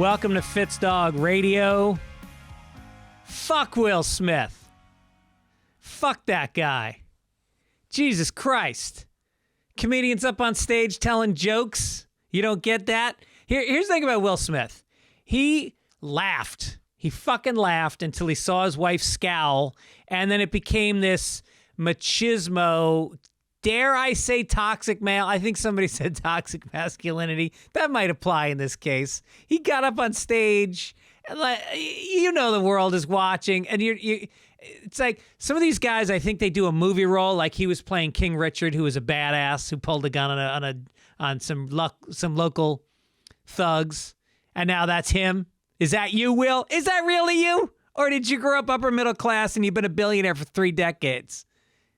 Welcome to Fitzdog Radio. Fuck Will Smith. Fuck that guy. Jesus Christ. Comedians up on stage telling jokes. You don't get that? Here's the thing about Will Smith. He laughed. He fucking laughed until he saw his wife scowl, and then it became this machismo, dare I say toxic male? I think somebody said toxic masculinity. That might apply in this case. He got up on stage, and you know the world is watching, and it's like some of these guys, I think they do a movie role, like he was playing King Richard, who was a badass, who pulled a gun on some local thugs, and now that's him. Is that you, Will? Is that really you? Or did you grow up upper middle class and you've been a billionaire for 3 decades?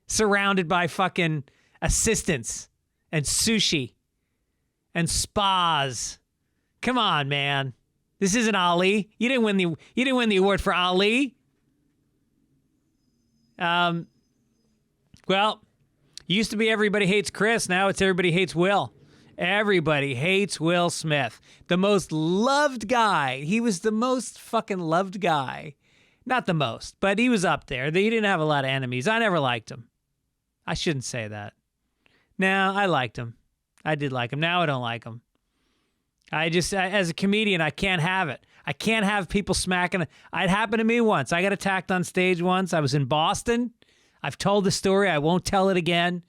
Surrounded by fucking assistants and sushi and spas. Come on, man. This isn't Ali. You didn't win the award for Ali. Well, used to be everybody hates Chris. Now it's everybody hates Will. Everybody hates Will Smith. The most loved guy. He was the most fucking loved guy. Not the most, but he was up there. He didn't have a lot of enemies. I never liked him. I shouldn't say that. No, I liked him. I did like him. Now I don't like him. As a comedian, I can't have it. I can't have people smacking. It happened to me once. I got attacked on stage once. I was in Boston. I've told the story. I won't tell it again.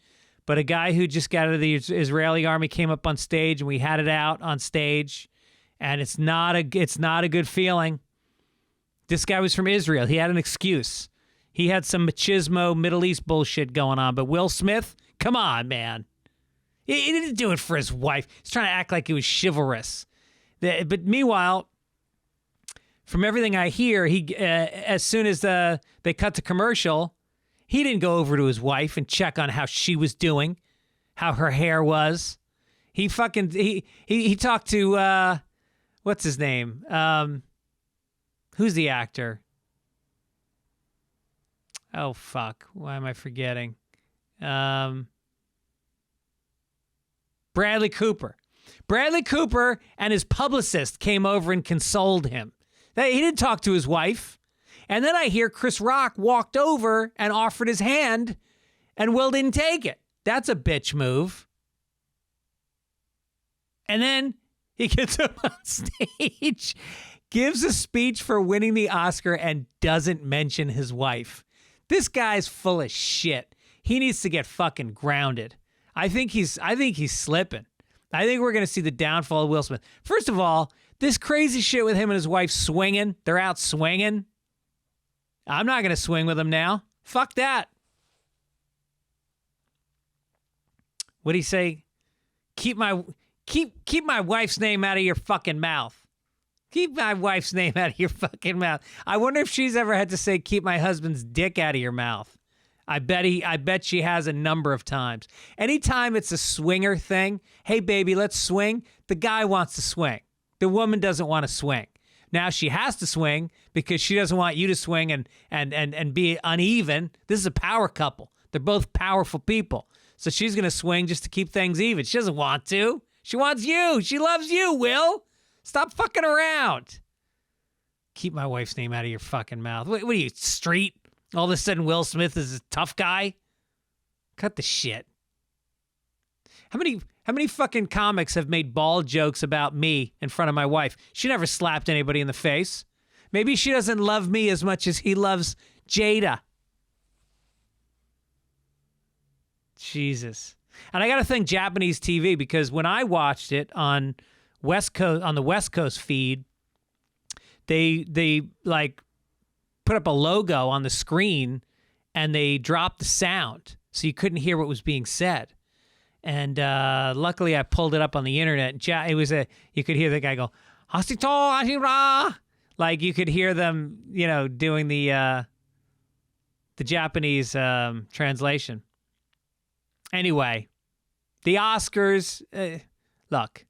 But a guy who just got out of the Israeli army came up on stage, and we had it out on stage. And it's not a good feeling. This guy was from Israel. He had an excuse. He had some machismo, Middle East bullshit going on. But Will Smith, come on, man. He didn't do it for his wife. He's trying to act like he was chivalrous. But meanwhile, from everything I hear, he as soon as they cut to commercial, he didn't go over to his wife and check on how she was doing, how her hair was. He talked to what's his name? Who's the actor? Oh fuck! Why am I forgetting? Bradley Cooper. Bradley Cooper and his publicist came over and consoled him. He didn't talk to his wife. And then I hear Chris Rock walked over and offered his hand, and Will didn't take it. That's a bitch move. And then he gets up on stage, gives a speech for winning the Oscar, and doesn't mention his wife. This guy's full of shit. He needs to get fucking grounded. I think he's slipping. I think we're going to see the downfall of Will Smith. First of all, this crazy shit with him and his wife swinging. They're out swinging. I'm not going to swing with him now. Fuck that. What'd he say? Keep my wife's name out of your fucking mouth. Keep my wife's name out of your fucking mouth. I wonder if she's ever had to say, keep my husband's dick out of your mouth. I bet she has a number of times. Anytime it's a swinger thing, hey baby, let's swing. The guy wants to swing. The woman doesn't want to swing. Now she has to swing because she doesn't want you to swing and be uneven. This is a power couple. They're both powerful people. So she's going to swing just to keep things even. She doesn't want to. She wants you. She loves you, Will. Stop fucking around. Keep my wife's name out of your fucking mouth. What are you, street? All of a sudden Will Smith is a tough guy? Cut the shit. How many fucking comics have made bald jokes about me in front of my wife? She never slapped anybody in the face. Maybe she doesn't love me as much as he loves Jada. Jesus. And I got to thank Japanese TV, because when I watched it on the West Coast feed, they like put up a logo on the screen and they dropped the sound so you couldn't hear what was being said. And luckily I pulled it up on the internet. You could hear the guy go, Hasito Ahira. Like you could hear them, doing the Japanese translation. Anyway, the Oscars, look,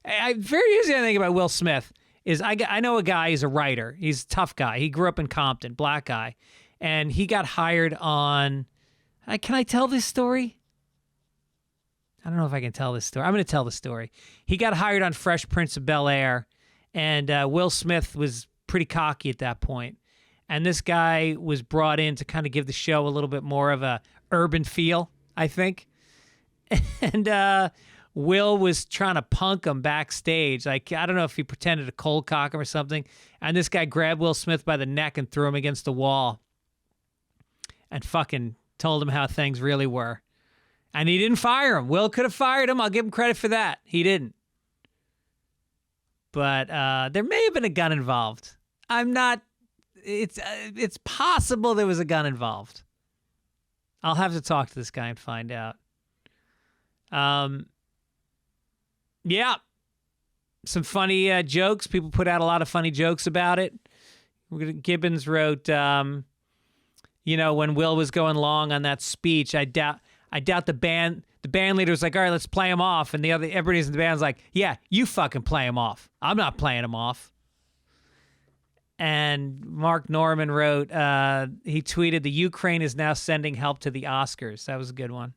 very easy to think about Will Smith is I know a guy, he's a writer. He's a tough guy. He grew up in Compton, black guy. And he got hired on, can I tell this story? I don't know if I can tell this story. I'm going to tell the story. He got hired on Fresh Prince of Bel-Air, And Will Smith was pretty cocky at that point. And this guy was brought in to kind of give the show a little bit more of a urban feel, I think. And Will was trying to punk him backstage. Like, I don't know if he pretended to cold cock him or something. And this guy grabbed Will Smith by the neck and threw him against the wall and fucking told him how things really were. And he didn't fire him. Will could have fired him. I'll give him credit for that. He didn't. But there may have been a gun involved. I'm not... It's possible there was a gun involved. I'll have to talk to this guy and find out. Yeah. Some funny jokes. People put out a lot of funny jokes about it. Gibbons wrote, when Will was going long on that speech, I doubt the band leader was like, all right, let's play him off. And everybody's in the band's like, yeah, you fucking play him off. I'm not playing him off. And Mark Norman wrote, he tweeted, the Ukraine is now sending help to the Oscars. That was a good one.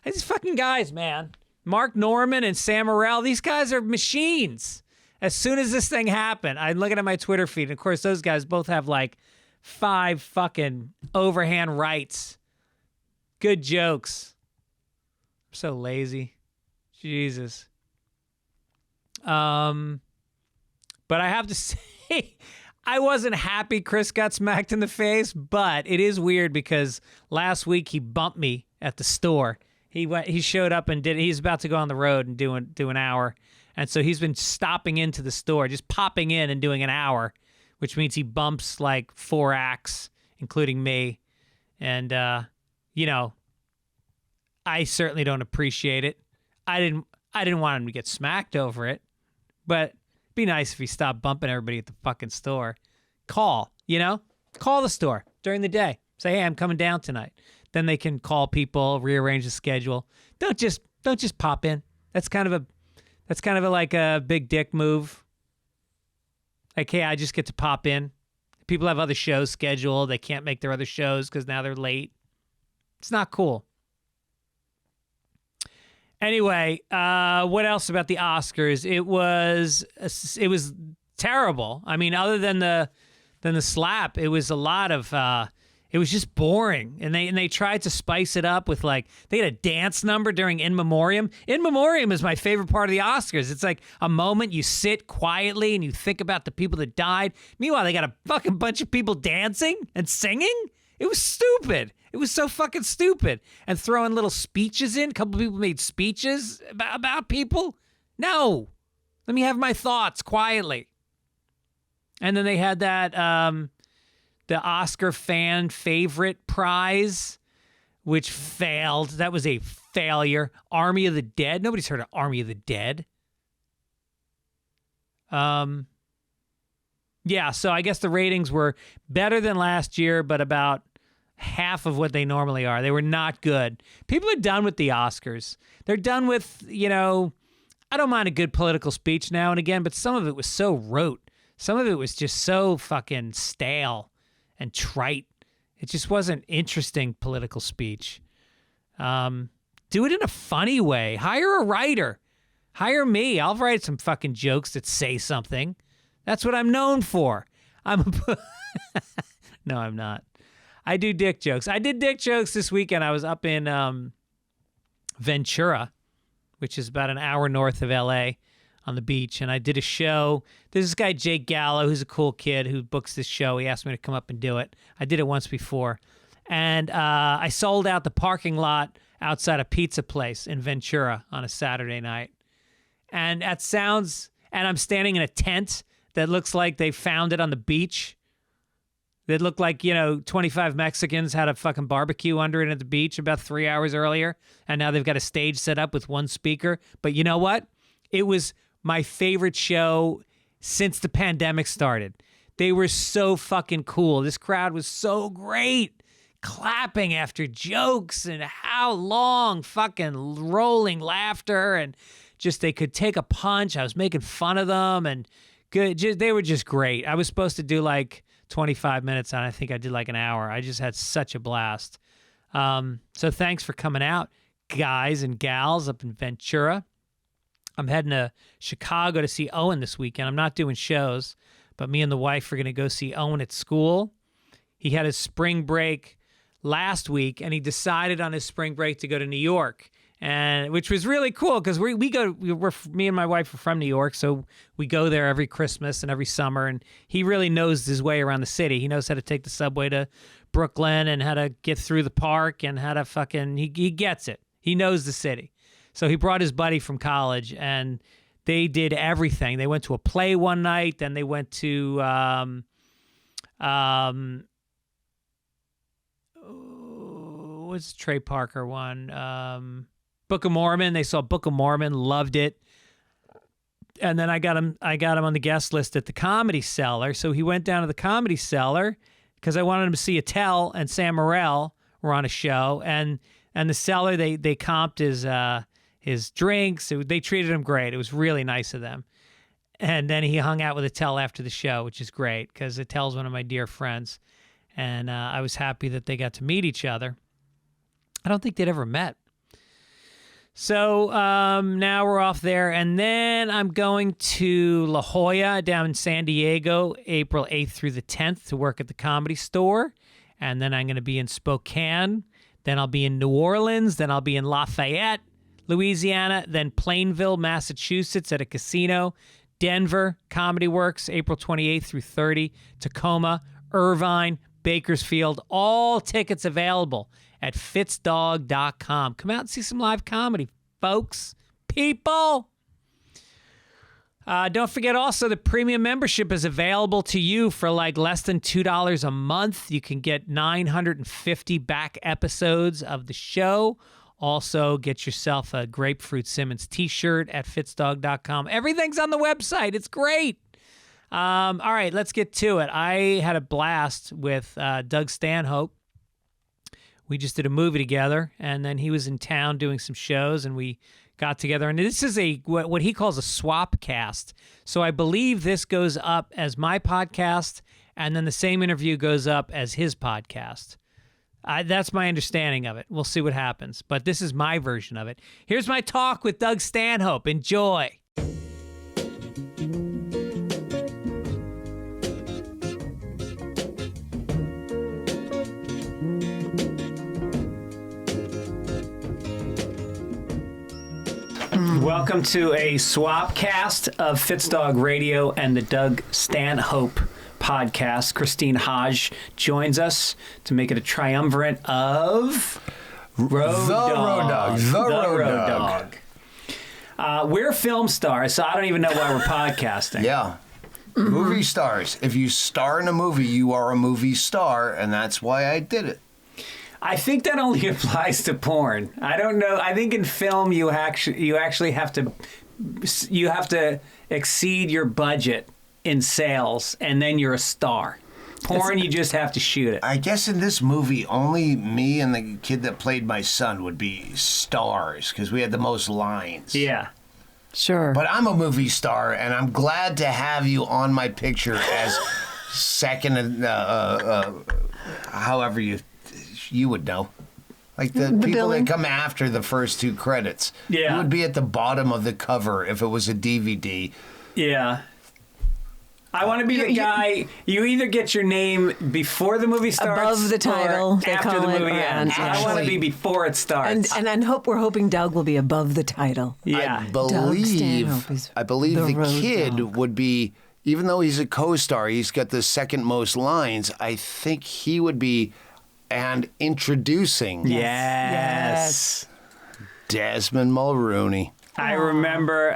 These fucking guys, man. Mark Norman and Sam Morril, these guys are machines. As soon as this thing happened, I'm looking at my Twitter feed. And of course, those guys both have like 5 fucking overhand rights. Good jokes. I'm so lazy. Jesus. But I have to say, I wasn't happy Chris got smacked in the face, but it is weird because last week he bumped me at the store. He showed up and he's about to go on the road and do an hour. And so he's been stopping into the store, just popping in and doing an hour, which means he bumps like 4 acts, including me. And, I certainly don't appreciate it. I didn't want him to get smacked over it, but it'd be nice if he stopped bumping everybody at the fucking store. Call the store during the day. Say, hey, I'm coming down tonight. Then they can call people, rearrange the schedule. Don't just pop in. That's kind of like a big dick move. Like, hey, I just get to pop in. People have other shows scheduled. They can't make their other shows because now they're late. It's not cool. Anyway, what else about the Oscars? It was terrible. I mean, other than the slap, it was a lot of it was just boring. And they tried to spice it up with they had a dance number during In Memoriam. In Memoriam is my favorite part of the Oscars. It's like a moment you sit quietly and you think about the people that died. Meanwhile, they got a fucking bunch of people dancing and singing. It was stupid. It was so fucking stupid. And throwing little speeches in. A couple people made speeches about people. No. Let me have my thoughts quietly. And then they had that, the Oscar fan favorite prize, which failed. That was a failure. Army of the Dead. Nobody's heard of Army of the Dead. Yeah, so I guess the ratings were better than last year, but about half of what they normally are. They were not good. People are done with the Oscars. They're done with, I don't mind a good political speech now and again, but some of it was so rote. Some of it was just so fucking stale and trite. It just wasn't interesting political speech. Do it in a funny way. Hire a writer. Hire me. I'll write some fucking jokes that say something. That's what I'm known for. No, I'm not. I do dick jokes. I did dick jokes this weekend. I was up in Ventura, which is about an hour north of L.A., on the beach, and I did a show. There's this guy, Jake Gallo, who's a cool kid who books this show. He asked me to come up and do it. I did it once before. And I sold out the parking lot outside a pizza place in Ventura on a Saturday night. And I'm standing in a tent that looks like they found it on the beach. That looked like, 25 Mexicans had a fucking barbecue under it at the beach about 3 hours earlier. And now they've got a stage set up with one speaker. But you know what? It was my favorite show since the pandemic started. They were so fucking cool. This crowd was so great. Clapping after jokes and how long fucking rolling laughter, and just they could take a punch. I was making fun of them and good. They were just great. I was supposed to do 25 minutes and I think I did an hour. I just had such a blast. So thanks for coming out, guys and gals up in Ventura. I'm heading to Chicago to see Owen this weekend. I'm not doing shows, but me and the wife are going to go see Owen at school. He had his spring break last week, and he decided on his spring break to go to New York, and which was really cool because me and my wife are from New York, so we go there every Christmas and every summer, and he really knows his way around the city. He knows how to take the subway to Brooklyn and how to get through the park and how to he gets it. He knows the city. So he brought his buddy from college, and they did everything. They went to a play one night, then they went to what's the Trey Parker one? Book of Mormon. They saw Book of Mormon, loved it. And then I got him on the guest list at the Comedy Cellar. So he went down to the Comedy Cellar because I wanted him to see Attell and Sam Morril were on a show, and the Cellar they comped his drinks. They treated him great. It was really nice of them. And then he hung out with Attell after the show, which is great because Attell's one of my dear friends. And I was happy that they got to meet each other. I don't think they'd ever met. So now we're off there. And then I'm going to La Jolla down in San Diego, April 8th through the 10th to work at the Comedy Store. And then I'm going to be in Spokane. Then I'll be in New Orleans. Then I'll be in Lafayette, Louisiana. Then Plainville, Massachusetts at a casino. Denver, Comedy Works, April 28th through 30. Tacoma, Irvine, Bakersfield. All tickets available at Fitzdog.com. Come out and see some live comedy, folks. People! Don't forget also the premium membership is available to you for like less than $2 a month. You can get 950 back episodes of the show. Also, get yourself a Grapefruit Simmons t-shirt at Fitzdog.com. Everything's on the website. It's great. All right, let's get to it. I had a blast with Doug Stanhope. We just did a movie together, and then he was in town doing some shows, and we got together. And this is what he calls a swap cast. So I believe this goes up as my podcast, and then the same interview goes up as his podcast. That's my understanding of it. We'll see what happens. But this is my version of it. Here's my talk with Doug Stanhope. Enjoy. Welcome to a swap cast of Fitzdog Radio and the Doug Stanhope podcast. Khrystyne Haje joins us to make it a triumvirate of Road Dog. We're film stars, so I don't even know why we're podcasting. Yeah. Mm-hmm. Movie stars. If you star in a movie, you are a movie star, and that's why I did it. I think that only applies to porn. I don't know. I think in film you actually have to exceed your budget in sales, and then you're a star. Porn, you just have to shoot it. I guess in this movie, only me and the kid that played my son would be stars because we had the most lines. Yeah. Sure. But I'm a movie star, and I'm glad to have you on my picture as second, however you would know. Like the people billing. that come after the first two credits. Yeah. You would be at the bottom of the cover if it was a DVD. Yeah. I want to be the guy. You either get your name before the movie starts, above the title, or they after call the it, movie or ends. on- I want to be before it starts. And we're hoping Doug will be above the title. Yeah. I believe the road kid dog. would be, even though he's a co-star, he's got the second most lines. I think he would be, and introducing Yes. Desmond Mulrooney. I remember,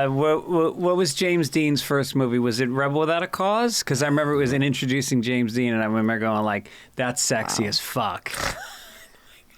what was James Dean's first movie? Was it Rebel Without a Cause? Because I remember it was in introducing James Dean, and I remember going like, that's sexy as fuck.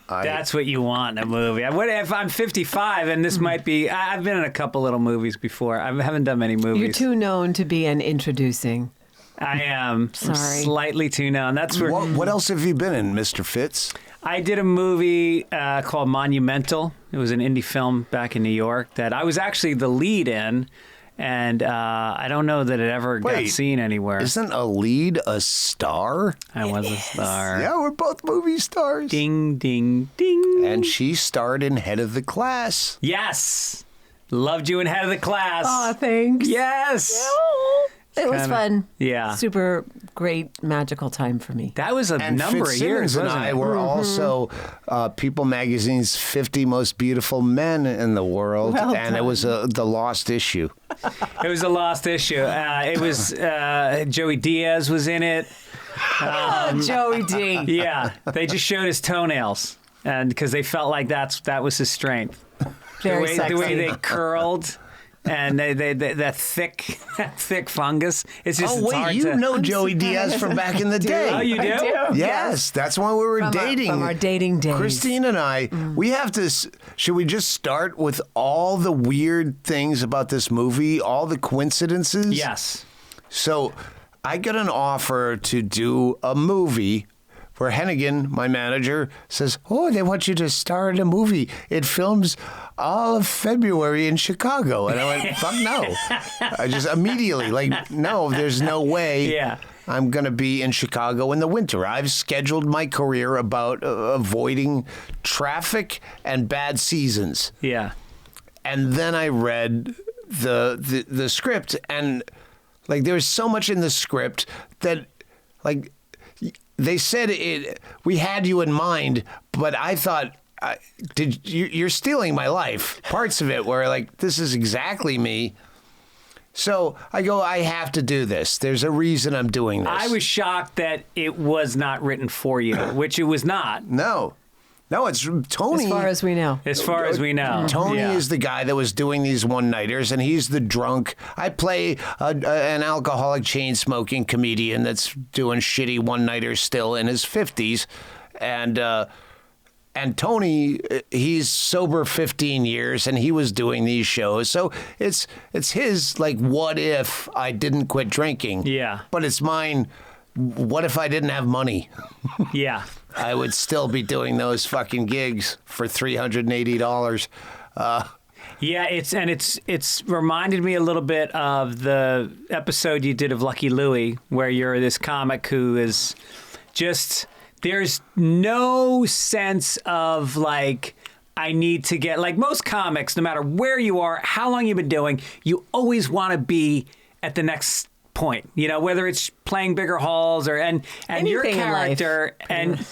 That's what you want in a movie. What if I'm 55 and this might be, I've been in a couple little movies before. I haven't done many movies. You're too known to be an introducing. I am. Sorry. I'm slightly too known. That's where. What else have you been in, Mr. Fitz? I did a movie called Monumental. It was an indie film back in New York that I was actually the lead in, and I don't know that it ever got seen anywhere. Isn't a lead a star? I was a star. Yeah, we're both movie stars. Ding, ding, ding. And she starred in Head of the Class. Yes. Loved you in Head of the Class. Oh, thanks. Yes. It was fun. Yeah. Super great, magical time for me. That was a And number of years, Fitzsimmons and wasn't I it? were also People Magazine's 50 Most Beautiful Men in the World, Well and it done. was the lost issue. It was a lost issue. It was Joey Diaz was in it. Joey D. Yeah, they just showed his toenails, and because they felt like that was his strength. Very the sexy. way they curled, and that thick fungus. It's just Oh, it's wait, hard you to, know Joey Diaz from back in the day. Oh, you do? I do. Yes, that's when we were dating. From our dating days. Khrystyne and I, we have to. Should we just start with all the weird things about this movie, all the coincidences? Yes. So I got an offer to do a movie where Hennigan, my manager, says, "Oh, they want you to star in a movie. It films all of February in Chicago." And I went, "Fuck no." I just immediately, like, no, there's no way. Yeah. I'm going to be in Chicago in the winter. I've scheduled my career about avoiding traffic and bad seasons. Yeah. And then I read the script, and like there was so much in the script that like they said we had you in mind, but I thought you're stealing my life. Parts of it were like, this is exactly me. So I go, I have to do this. There's a reason I'm doing this. I was shocked that it was not written for you, which it was not. No, it's Tony. As far as we know. As far as we know. Tony Yeah. is the guy that was doing these one-nighters, and he's the drunk. I play an alcoholic, chain-smoking comedian that's doing shitty one-nighters still in his 50s. And Tony, he's sober 15 years, and he was doing these shows. So it's his, like, what if I didn't quit drinking? Yeah. But it's mine, what if I didn't have money? Yeah. I would still be doing those fucking gigs for $380. Yeah, it's reminded me a little bit of the episode you did of Lucky Louie, where you're this comic who is just, there's no sense of like, I need to get, like most comics, no matter where you are, how long you've been doing, you always want to be at the next point, you know, whether it's playing bigger halls or and your Anything in life. character and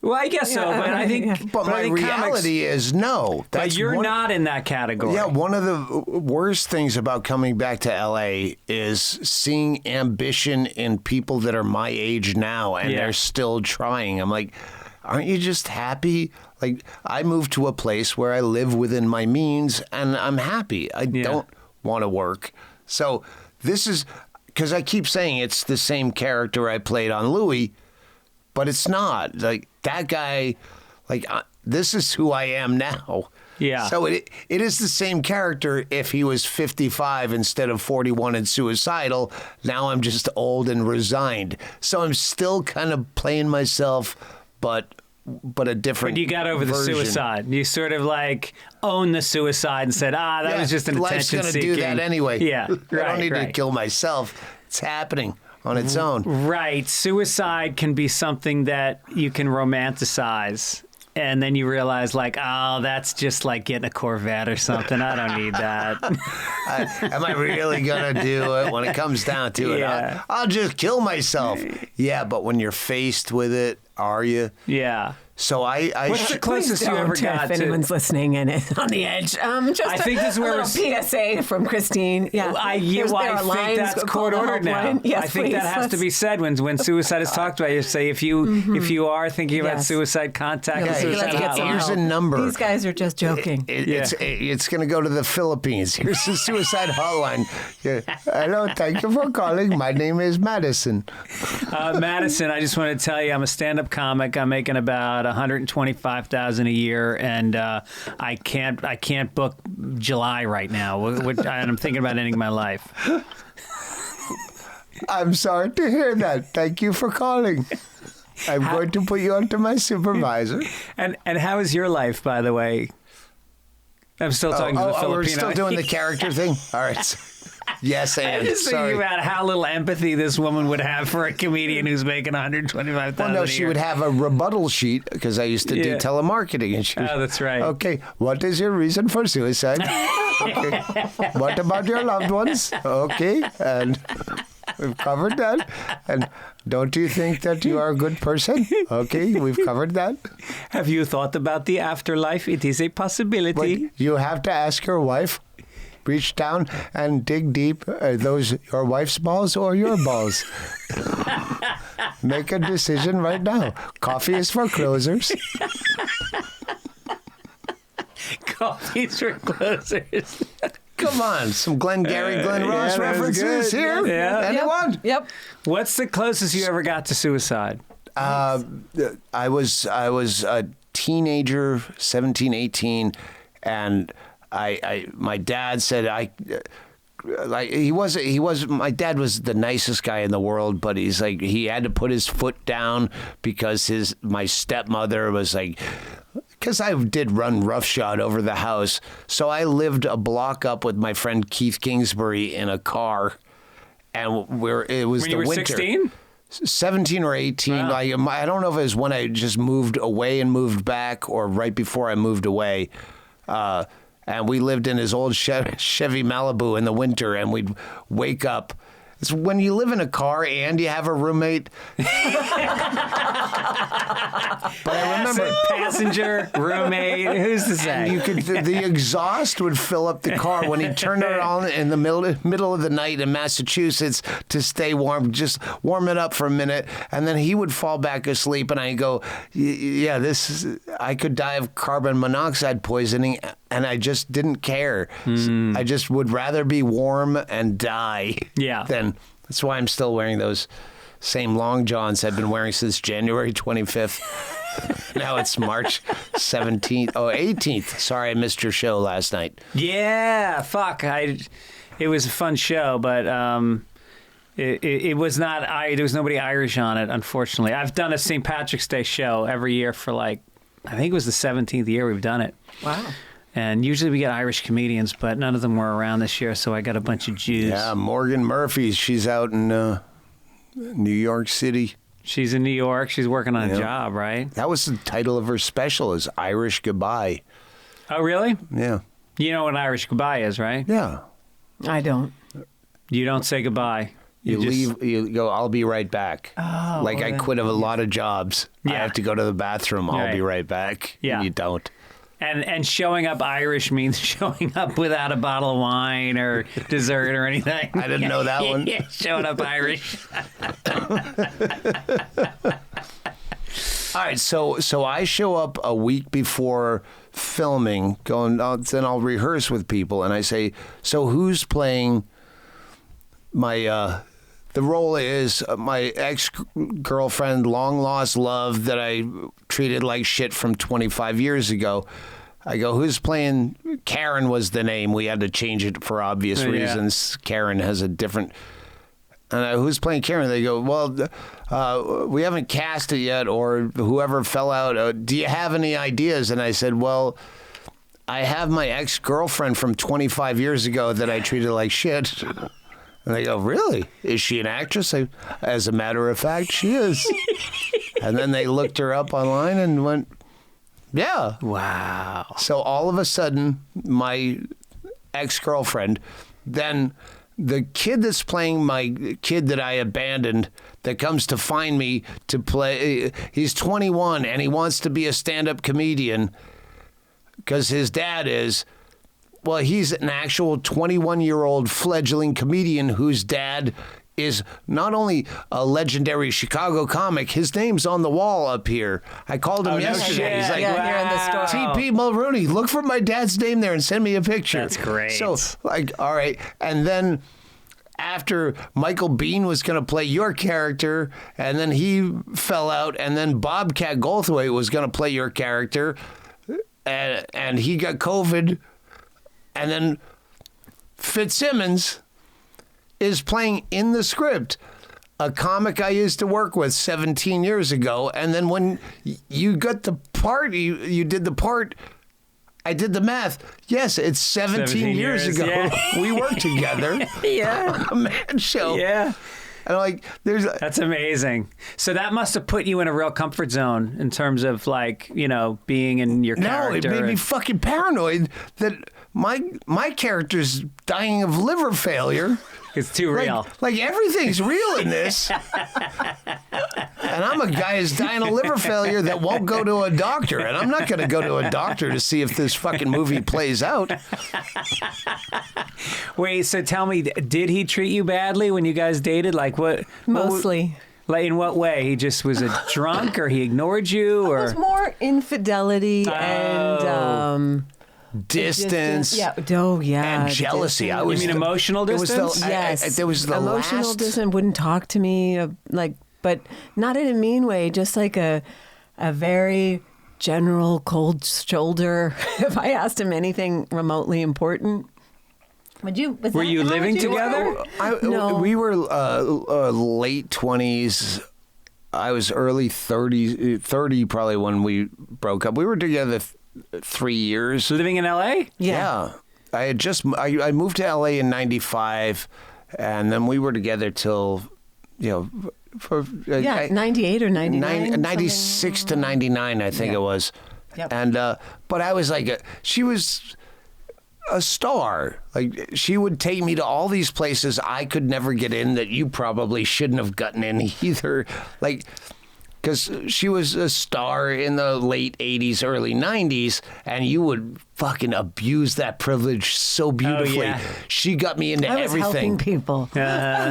well, I guess so, but I think But my I think reality is no. but you're not in that category. Yeah, one of the worst things about coming back to LA is seeing ambition in people that are my age now and Yeah. they're still trying. I'm like, aren't you just happy? Like, I moved to a place where I live within my means and I'm happy. I don't want to work. So this is, because I keep saying it's the same character I played on Louie, but it's not. Like, that guy, like, this is who I am now. Yeah. So it is the same character if he was 55 instead of 41 and suicidal. Now I'm just old and resigned. So I'm still kind of playing myself, but a different But you got over the version. suicide. You sort of like owned the suicide and said, that was just an life's attention gonna seeking. do that anyway. Yeah, I don't need to right. kill myself. It's happening on its own. Right. Suicide can be something that you can romanticize. And then you realize, like, oh, that's just like getting a Corvette or something. I don't need that. Am I really going to do it when it comes down to it? Yeah. I'll just kill myself. Yeah, but when you're faced with it, are you? Yeah. So I What's the closest you Don't, ever if got anyone's to? listening and it's on the edge. Just I think this is where a little PSA from Khrystyne. Yeah, I there are think lines, that's call court the ordered now. helpline. Yes, I think please. that has to be said when suicide is talked about. You say if you are thinking about Yes. suicide, contact the Let's suicide get some hotline. Here's a help. number. These guys are just joking. It's going to go to the Philippines. Here's the suicide hotline. Yeah. Hello, thank you for calling. My name is Madison. Madison, I just want to tell you, I'm a stand-up comic. I'm making about $125,000 a year, and I can't book July right now. And I'm thinking about ending my life. I'm sorry to hear that. Thank you for calling. I'm going to put you on to my supervisor. And how is your life, by the way? I'm still talking to the Filipino. We're still doing the character thing? All right. Yes, I'm and just sorry. thinking about how little empathy this woman would have for a comedian who's making $125,000 Well, no, she would have a rebuttal sheet because I used to do Yeah. telemarketing. And she was, Oh, that's right. Okay, what is your reason for suicide? Okay. What about your loved ones? Okay, and we've covered that. And don't you think that you are a good person? Okay, we've covered that. Have you thought about the afterlife? It is a possibility. But you have to ask your wife. Reach down and dig deep. Are those your wife's balls or your balls? Make a decision right now. Coffee is for closers. Coffees for closers. Come on, some Glengarry Glen Ross that was references good. here. Yeah. Anyone? Yep. What's the closest you ever got to suicide? I was a teenager, 17, 18, and my dad said my dad was the nicest guy in the world, but he's like, he had to put his foot down because my stepmother was like, because I did run roughshod over the house. So I lived a block up with my friend Keith Kingsbury in a car, and it was When the you were winter. 16? 17 or 18. Wow. Like, I don't know if it was when I just moved away and moved back or right before I moved away. And we lived in his old Chevy Malibu in the winter, and we'd wake up. It's when you live in a car and you have a roommate. But I remember Passenger, roommate, who's to say? you could the exhaust would fill up the car when he turned it on in the middle of the night in Massachusetts to stay warm. Just warm it up for a minute, and then he would fall back asleep, and I go, "Yeah, I could die of carbon monoxide poisoning." And I just didn't care. I just would rather be warm and die. Yeah. Than that's why I'm still wearing those same long johns I've been wearing since January 25th. Now it's March 17th. Oh, 18th. Sorry, I missed your show last night. Yeah, fuck. It was a fun show, but it was not. There was nobody Irish on it, unfortunately. I've done a St. Patrick's Day show every year for I think it was the 17th year we've done it. Wow. And usually we get Irish comedians, but none of them were around this year, so I got a bunch of Jews. Yeah, Morgan Murphy. She's out in New York City. She's in New York. She's working on a job, right? That was the title of her special, is Irish Goodbye. Oh, really? Yeah. You know what Irish goodbye is, right? Yeah. I don't. You don't say goodbye. You leave, you go, I'll be right back. Oh, like I quit a lot of jobs. I Yeah. have to go to the bathroom. I'll Right. be right back. Yeah. And you don't. And showing up Irish means showing up without a bottle of wine or dessert or anything. I didn't know that one. Yeah, showing up Irish. All right, so I show up a week before filming, then I'll rehearse with people, and I say, so who's playing my, the role is my ex-girlfriend, long-lost love that I treated like shit from 25 years ago. I go, who's playing? Karen was the name. We had to change it for obvious reasons. Karen has a different... And who's playing Karen? They go, well, we haven't cast it yet, or whoever fell out. Do you have any ideas? And I said, well, I have my ex-girlfriend from 25 years ago that I treated like shit. And they go, really? Is she an actress? As a matter of fact, she is. And then they looked her up online and went, yeah. Wow. So all of a sudden, my ex-girlfriend, then the kid that's playing my kid that I abandoned, that comes to find me to play, he's 21 and he wants to be a stand-up comedian because his dad is. Well, he's an actual 21-year-old fledgling comedian whose dad is not only a legendary Chicago comic, his name's on the wall up here. I called him yesterday. He's like, here in the store. TP Mulrooney, look for my dad's name there and send me a picture. That's great. So, all right. And then after Michael Biehn was going to play your character, and then he fell out, and then Bobcat Goldthwait was going to play your character, and he got COVID. And then Fitzsimmons is playing in the script a comic I used to work with 17 years ago. And then when you got the part, you did the part, I did the math. Yes, it's 17 years ago. Yeah. We worked together. Yeah. On a man show. Yeah. And like, That's amazing. So that must have put you in a real comfort zone in terms of like, you know, being in your character. No, it made me fucking paranoid that my character's dying of liver failure. It's too real. Like everything's real in this. And I'm a guy who's dying of liver failure that won't go to a doctor. And I'm not going to go to a doctor to see if this fucking movie plays out. Wait, so tell me, did he treat you badly when you guys dated? Like what? Mostly. Like in what way? He just was a drunk, or he ignored you, or It was more infidelity and Distance. Yeah. Oh, yeah. And jealousy. Distance. I was you mean emotional it was distance? Yes. there was the emotional last. distance. Wouldn't talk to me, but not in a mean way. Just like a very general cold shoulder. If I asked him anything remotely important, Were you living together? No. We were late 20s. I was early 30 probably when we broke up. We were together 3 years. Living in L.A.? Yeah. I had I moved to LA in 95, and then we were together till, for 98 or 99. 96 to 99, I think it was. Yep. And, but I was like, she was a star. Like, she would take me to all these places I could never get in that you probably shouldn't have gotten in either. Like, because she was a star in the late 80s, early 90s, and you would fucking abuse that privilege so beautifully. yeah. She got me into I was helping everything. people.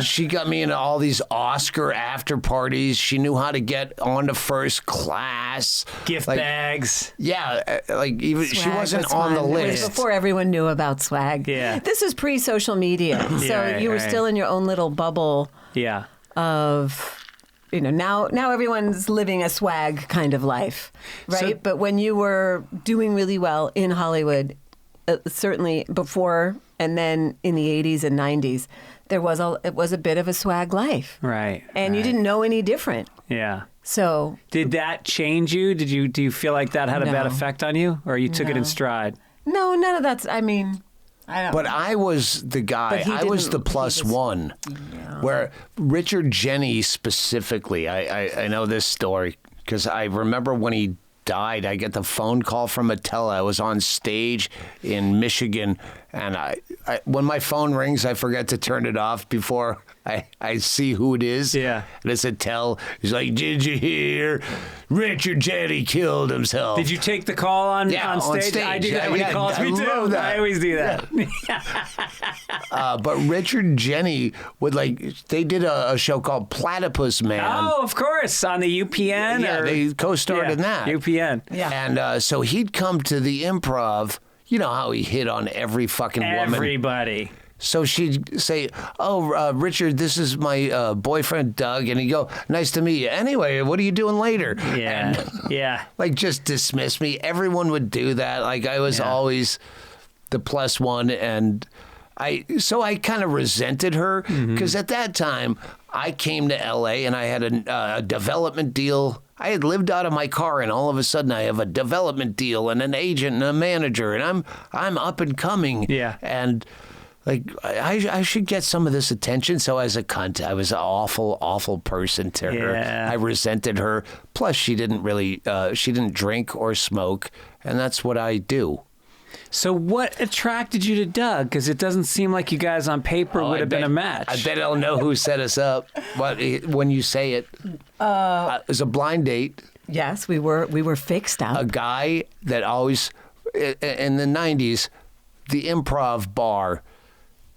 She got me into all these Oscar after parties. She knew how to get onto first class. Gift bags. Yeah, like even she Swag wasn't was on the fun. It was list. before everyone knew about swag. Yeah. This is pre-social media, so right, you were right. still in your own little bubble Yeah. of, now everyone's living a swag kind of life, right? So- But when you were doing really well in Hollywood, certainly before and then in the 80s and 90s, it was a bit of a swag life. Right. And you right. didn't know any different. Yeah. So Did that change you? Do you feel like that had a bad No. effect on you, or you took it in No. stride? no, none of that's, I don't But I was the guy. But he I was the didn't- he plus was- one. Where Richard Jeni specifically, I know this story because I remember when he died. I get the phone call from Attila. I was on stage in Michigan, and I when my phone rings, I forget to turn it off before I see who it is. Yeah. And it's Attila. He's like, "Did you hear? Richard Jeni killed himself." Did you take the call on stage? I do that when he calls me I too. love that. I always do that. But Richard Jeni would they did a show called Platypus Man. Oh, of course, on the UPN. Yeah, or, they co-starred in that. UPN. Yeah. And so he'd come to the Improv. You know how he hit on every fucking woman. Everybody. So she'd say, "Oh, Richard, this is my boyfriend Doug," and he'd go, "Nice to meet you. Anyway, what are you doing later?" Yeah. And, Yeah. just dismiss me. Everyone would do that. Like I was Yeah. always the plus one, and I kind of resented her because at that time I came to LA and I had a development deal. I had lived out of my car, and all of a sudden I have a development deal and an agent and a manager, and I'm up and coming. Yeah. And I should get some of this attention. So as a cunt, I was an awful person to her. Yeah. I resented her. Plus, she didn't drink or smoke, and that's what I do. So what attracted you to Doug? Because it doesn't seem like you guys on paper would have been a match. I bet I'll know who set us up. But when you say it, it was a blind date. Yes, we were fixed up. A guy that always, in the 90s, the Improv bar.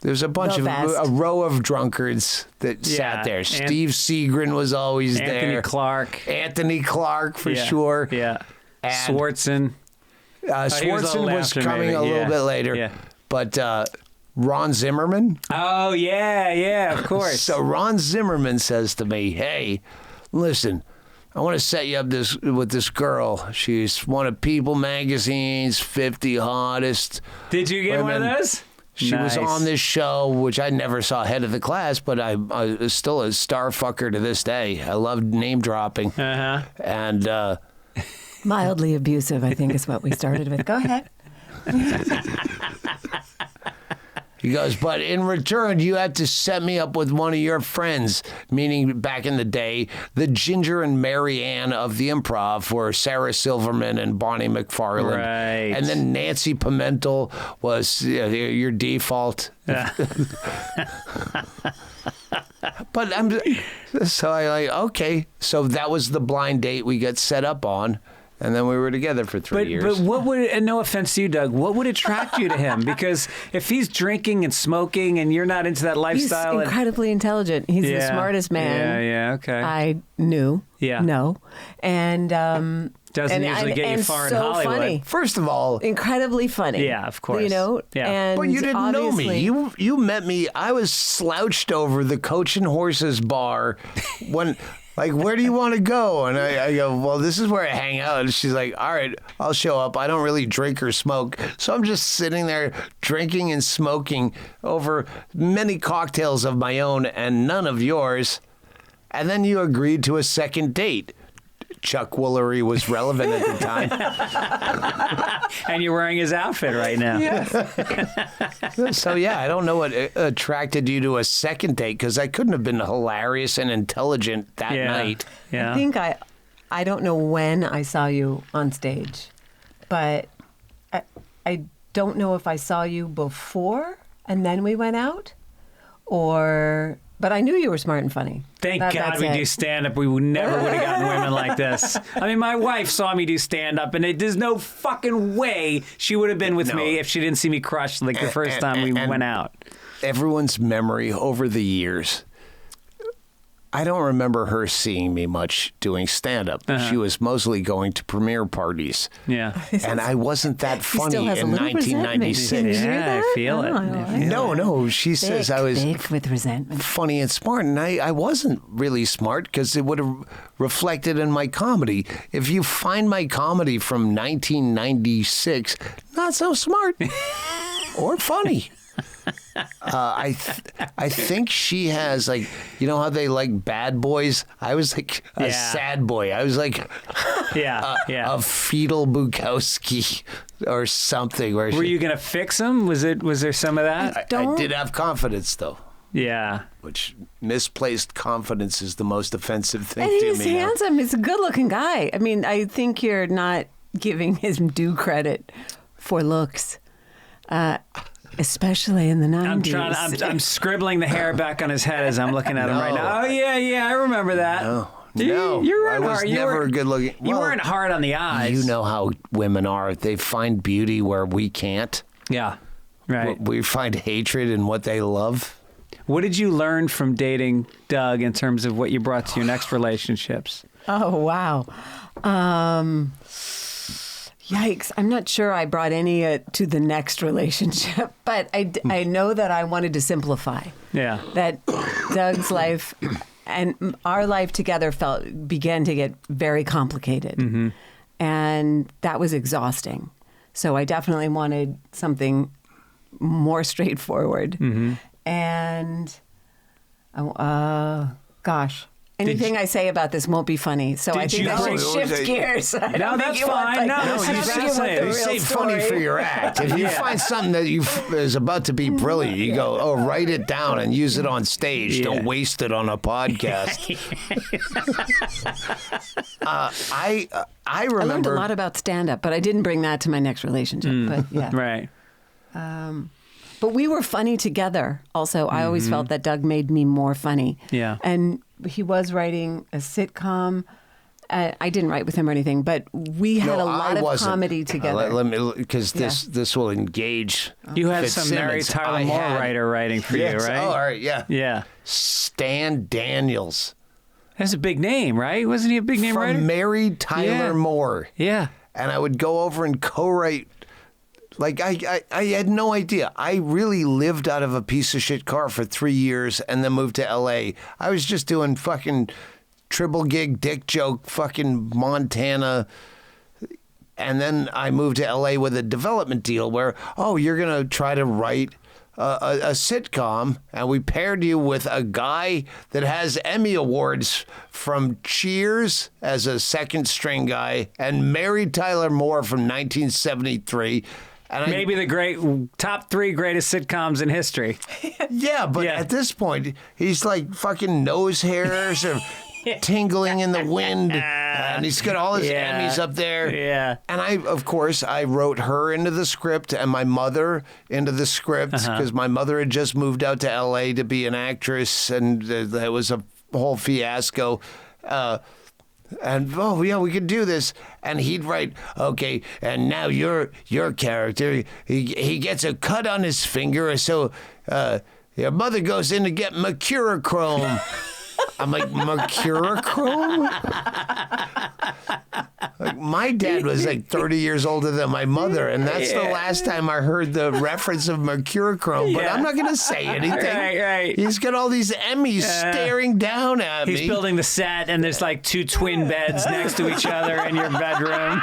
There's a bunch The best. a row of drunkards that sat there. Steve Seagrin was always there. Anthony Clark for sure. Yeah. And Swartzen. Swartzen was after, coming maybe. a little bit later. Yeah. But Ron Zimmerman. Oh, yeah, of course. So Ron Zimmerman says to me, "Hey, listen, I want to set you up with this girl. She's one of People Magazine's 50 hottest Did you get one women. of those? She was Nice. on this show, which I never saw head of the class, but I was still a star fucker to this day. I loved name dropping. Uh-huh. And Mildly abusive, I think, is what we started with. Go ahead. He goes, but in return, you have to set me up with one of your friends, meaning back in the day, the Ginger and Mary Ann of the Improv were Sarah Silverman and Bonnie McFarlane. Right. And then Nancy Pimentel was your default. But so I like, okay. So that was the blind date we got set up on. And then we were together for 3 years. But what would, and no offense to you, Doug, what would attract you to him? Because if he's drinking and smoking and you're not into that lifestyle. He's incredibly intelligent. He's the smartest man. Yeah, okay. I knew. Yeah. No. And doesn't usually get you far in Hollywood. Funny. First of all, incredibly funny. Yeah, of course. You know? Yeah. And but you didn't know me. obviously- You met me. I was slouched over the Coach and Horses bar when, like, where do you want to go? And I go, well, this is where I hang out. And she's like, all right, I'll show up. I don't really drink or smoke. So I'm just sitting there drinking and smoking over many cocktails of my own and none of yours. And then you agreed to a second date. Chuck Woolery was relevant at the time. And you're wearing his outfit right now. So, yeah, I don't know what attracted you to a second date because I couldn't have been hilarious and intelligent that night. Yeah. I think I don't know when I saw you on stage, but I don't know if I saw you before and then we went out, but I knew you were smart and funny. Thank God we do stand-up. We never would have gotten women like this. I mean, my wife saw me do stand-up, and there's no fucking way she would have been with me if she didn't see me crush like the first time we went out. Everyone's memory over the years. I don't remember her seeing me much doing stand-up. She was mostly going to premiere parties. Yeah. And I wasn't that funny still has a in little 1996. resentment. Did you hear Yeah, that? I feel it. Oh, I feel No, she says I was thick with resentment. funny and smart, and I wasn't really smart because it would have reflected in my comedy. If you find my comedy from 1996, not so smart or funny. I think she has, like, you know how they like bad boys? I was like a sad boy. I was like a fetal Bukowski or something. Were you gonna fix him? Was there some of that? I did have confidence though. Yeah. Which misplaced confidence is the most offensive thing And to he's me. handsome. He's a good-looking guy. I mean, I think you're not giving him due credit for looks. Especially in the 90s. I'm scribbling the hair back on his head as I'm looking at him right now. Oh yeah, I remember that. No, you I was never good looking. You weren't hard on the eyes. You know how women are. They find beauty where we can't. Yeah, right. We find hatred in what they love. What did you learn from dating Doug in terms of what you brought to your next relationships? Oh, wow. Yikes. I'm not sure I brought any to the next relationship, but I know that I wanted to simplify. Yeah. That Doug's life and our life together began to get very complicated. Mm-hmm. And that was exhausting. So I definitely wanted something more straightforward. Mm-hmm. And, gosh. Anything I say about this won't be funny, so I think I should shift gears. No, that's fine. You say funny for your act. If you find something that is about to be brilliant, you go, write it down and use it on stage. Yeah. Don't waste it on a podcast. I remember. I learned a lot about stand-up, but I didn't bring that to my next relationship. But yeah, right. But we were funny together. Also, I always felt that Doug made me more funny. Yeah, and he was writing a sitcom. I didn't write with him or anything, but we had a lot of comedy together. Let me, because this will engage. You had some Mary Tyler Moore writer writing for you, right? Oh, all right, yeah. Yeah. Stan Daniels. That's a big name, right? Wasn't he a big name writer? From Mary Tyler Moore. Yeah. And I would go over and co-write. Like, I had no idea. I really lived out of a piece of shit car for 3 years and then moved to L.A. I was just doing fucking triple gig dick joke fucking Montana. And then I moved to L.A. with a development deal where, you're going to try to write a sitcom. And we paired you with a guy that has Emmy Awards from Cheers as a second string guy and Mary Tyler Moore from 1973. And Maybe the top 3 greatest sitcoms in history. Yeah, but at this point, he's like fucking nose hairs are tingling in the wind, and he's got all his Emmys up there. Yeah. And of course, I wrote her into the script and my mother into the script because my mother had just moved out to L.A. to be an actress, and that was a whole fiasco. And we could do this. And he'd write, okay, and now your character, he gets a cut on his finger, so your mother goes in to get mercurochrome. I'm like, mercurochrome? Like, my dad was like 30 years older than my mother, and that's the last time I heard the reference of mercurochrome. But I'm not going to say anything. Right. He's got all these Emmys staring down at me. He's building the set, and there's like 2 twin beds next to each other in your bedroom.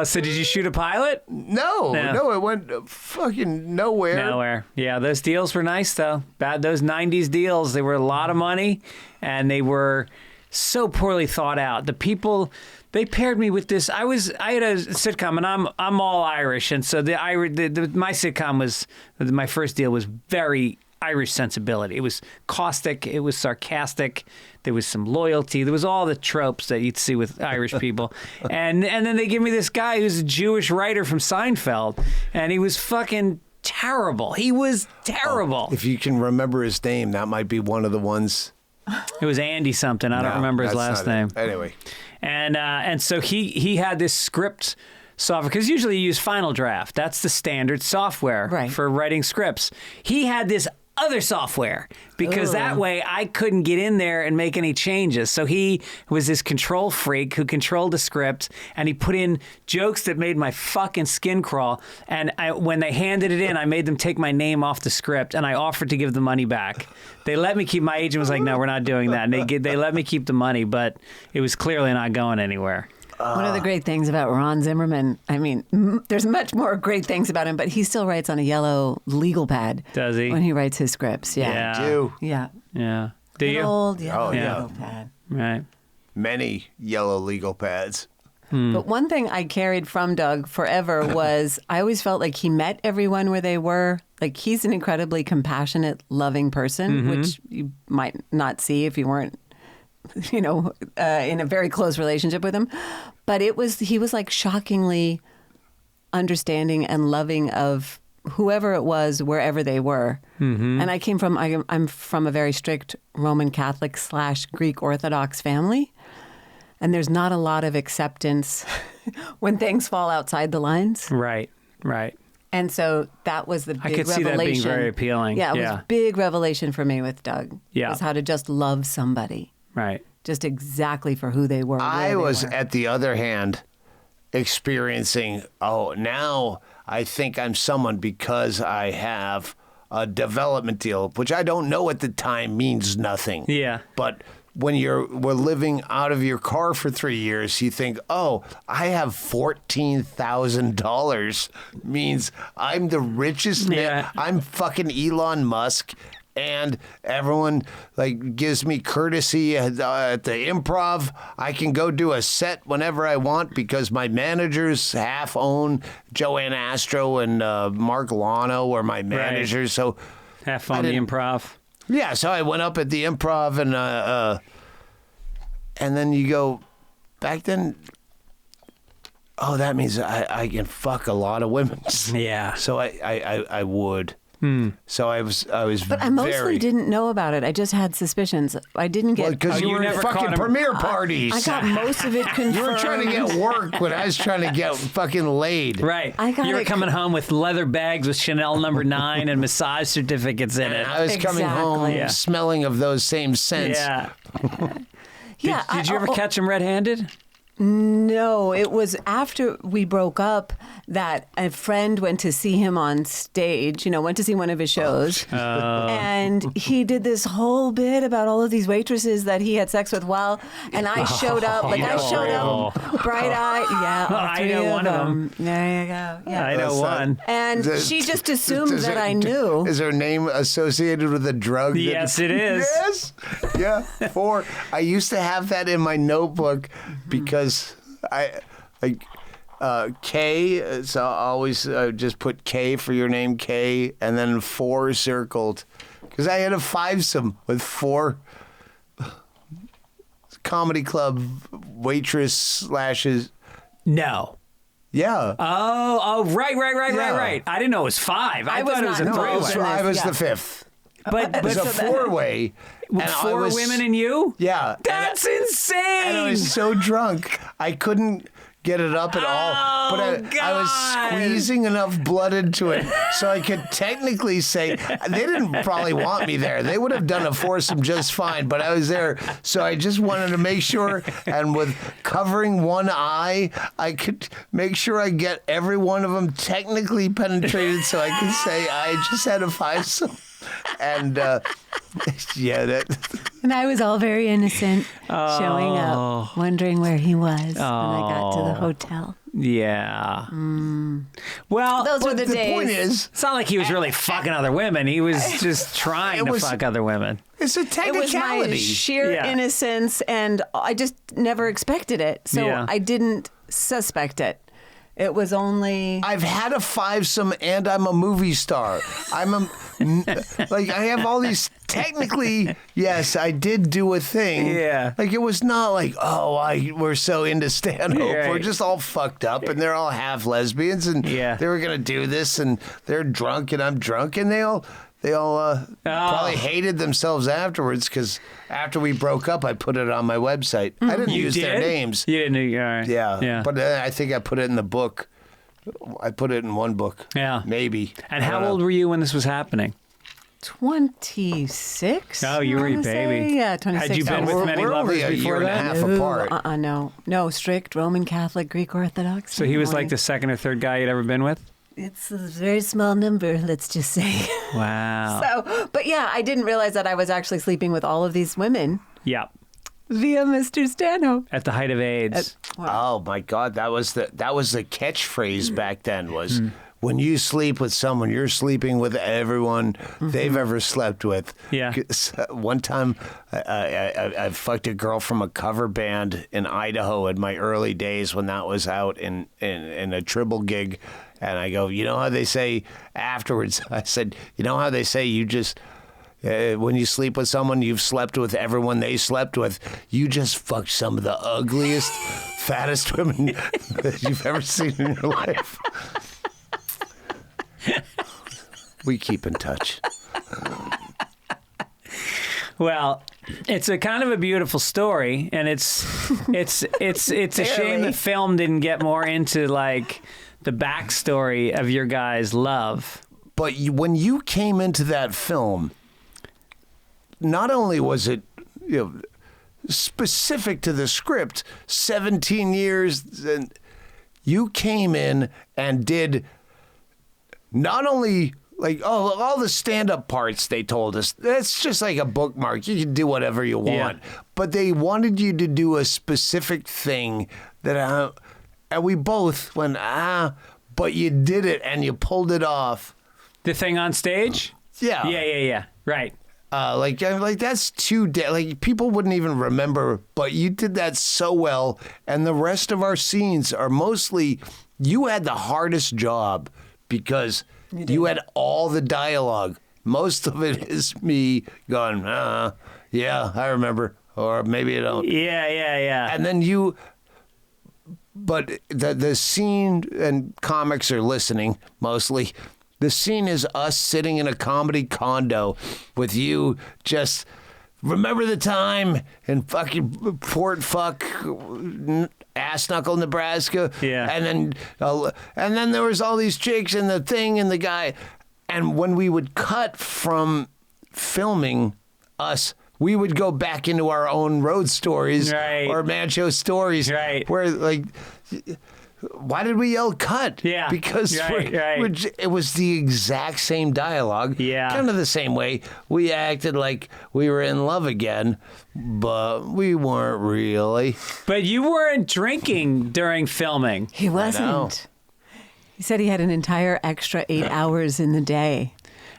So did you shoot a pilot? No, it went fucking nowhere. Nowhere. Yeah, those deals were nice, though. Those 90s deals, they were a lot of money, and they were so poorly thought out. The people, they paired me with this. I had a sitcom, and I'm all Irish, and so my sitcom was, my first deal was very Irish sensibility. It was caustic. It was sarcastic. There was some loyalty. There was all the tropes that you'd see with Irish people. And then they give me this guy who's a Jewish writer from Seinfeld, and he was fucking terrible. He was terrible. If you can remember his name, that might be one of the ones. It was Andy something. I don't remember his last name. Anyway. And so he had this script software, because usually you use Final Draft. That's the standard software for writing scripts. He had this other software, because that way I couldn't get in there and make any changes. So he was this control freak who controlled the script, and he put in jokes that made my fucking skin crawl. And when they handed it in, I made them take my name off the script, and I offered to give the money back. They let me keep. My agent was like, "No, we're not doing that." And they let me keep the money, but it was clearly not going anywhere. One of the great things about Ron Zimmerman, I mean, there's much more great things about him, but he still writes on a yellow legal pad. Does he? When he writes his scripts, Yeah. Do. Yeah. Yeah. Do An you? old yellow yeah. legal pad. Right. Many yellow legal pads. But one thing I carried from Doug forever was I always felt like he met everyone where they were. Like, he's an incredibly compassionate, loving person, which you might not see if you weren't, in a very close relationship with him. But he was like shockingly understanding and loving of whoever it was, wherever they were. And I'm from a very strict Roman Catholic / Greek Orthodox family. And there's not a lot of acceptance when things fall outside the lines. Right. And so that was the big I could revelation. see that being very appealing. Yeah, it was a big revelation for me with Doug. Yeah. Was how to just love somebody. Right. Just exactly for who they were. I was, at the other hand, experiencing, now I think I'm someone because I have a development deal, which I don't know at the time means nothing. Yeah. But when we're living out of your car for 3 years, you think, I have $14,000 means I'm the richest man. Yeah. I'm fucking Elon Musk. And everyone gives me courtesy at the Improv. I can go do a set whenever I want because my managers half own Joanne Astro and Mark Lano are my managers. Right. So have fun the Improv. Yeah, so I went up at the Improv and then you go back then. Oh, that means I can fuck a lot of women. Yeah. So I would. So I was But I mostly didn't know about it. I just had suspicions. I didn't get... because you were in fucking premiere parties. I got most of it confirmed. You were trying to get work when I was trying to get fucking laid. Right. You were coming home with leather bags with Chanel No. 9 and massage certificates in it. I was coming home smelling of those same scents. Yeah. Did you ever catch him red-handed? No, it was after we broke up that a friend went to see him on stage, went to see one of his shows. And he did this whole bit about all of these waitresses that he had sex with and I showed up, bright-eyed. Yeah, I know one of them. There you go. Yeah. I know one. And she just assumed that I knew. Is her name associated with a drug? Yes, it is. Yes. Yeah. I used to have that in my notebook because K, so I always just put K for your name, K, and then 4 circled. Because I had a fivesome with 4 comedy club waitress slashes. No. Yeah. Oh, right. I didn't know it was 5. I thought it was a not involved three-way. in I was yeah. the 5th. But It was a 4-way. And 4 women and you? Yeah. That's insane. And I was so drunk, I couldn't get it up at all. But I was squeezing enough blood into it so I could technically say, they didn't probably want me there. They would have done a foursome just fine, but I was there. So I just wanted to make sure, and with covering one eye, I could make sure I get every one of them technically penetrated so I could say I just had a fivesome. And yeah, that. And I was all very innocent, showing up, wondering where he was when I got to the hotel. Yeah. Well, Those were the The days. point is, it's not like he was really fucking other women. He was just trying to fuck other women. it's a It was technicality. my sheer Yeah. innocence, and I just never expected it. So Yeah. I didn't suspect it. It was only... I've had a fivesome and I'm a movie star. Like I have all these technically, yes, I did do a thing. Yeah. Like it was not like, we're so into Stanhope. Right. We're just all fucked up and they're all half lesbians and Yeah. they were going to do this and they're drunk and I'm drunk and they all probably hated themselves afterwards because after we broke up, I put it on my website. I didn't use their names. You didn't. All right. Yeah. But I think I put it in the book. I put it in one book. Yeah. Maybe. And I how don't know. old were you when this was happening? 26. Oh, you I were a wanna say. baby. Yeah, 26. Had you been with We're- many we're only lovers a before year and a that? half apart. No, strict Roman Catholic, Greek Orthodox. So he was like the second or third guy you'd ever been with? It's a very small number, let's just say. Wow. So, but yeah, I didn't realize that I was actually sleeping with all of these women Yeah. via Mr. Stanhope. At the height of AIDS. Oh my God, that was the catchphrase back then was when you sleep with someone, you're sleeping with everyone they've ever slept with. Yeah. 'Cause, one time, I fucked a girl from a cover band in Idaho in my early days when that was out in a tribble gig. And I go, you know how they say afterwards? I said, you know how they say you just... when you sleep with someone, you've slept with everyone they slept with. You just fucked some of the ugliest, fattest women that you've ever seen in your life. We keep in touch. Well, it's a kind of a beautiful story, and it's a shame that film didn't get more into like the backstory of your guys' love. But when you came into that film, not only was it specific to the script, 17 years, and you came in and did not only like all the stand-up parts they told us, that's just like a bookmark. You can do whatever you want. Yeah. But they wanted you to do a specific thing that, and we both went, but you did it and you pulled it off. The thing on stage? Yeah. Yeah. Right. Like that's like people wouldn't even remember, but you did that so well. And the rest of our scenes are mostly, you had the hardest job because you had all the dialogue. Most of it is me going, yeah, I remember, or maybe I don't. Yeah. And then but the scene, and comics are listening mostly. The scene is us sitting in a comedy condo with you just remember the time in fucking Fort Ass Knuckle, Nebraska. Yeah. And then there was all these chicks and the thing and the guy. And when we would cut from filming us, we would go back into our own road stories or man show stories. Right. Where like... Why did we yell cut? Yeah. Because it was the exact same dialogue. Yeah. Kind of the same way. We acted like we were in love again, but we weren't really. But you weren't drinking during filming. He wasn't. He said he had an entire extra 8 hours in the day.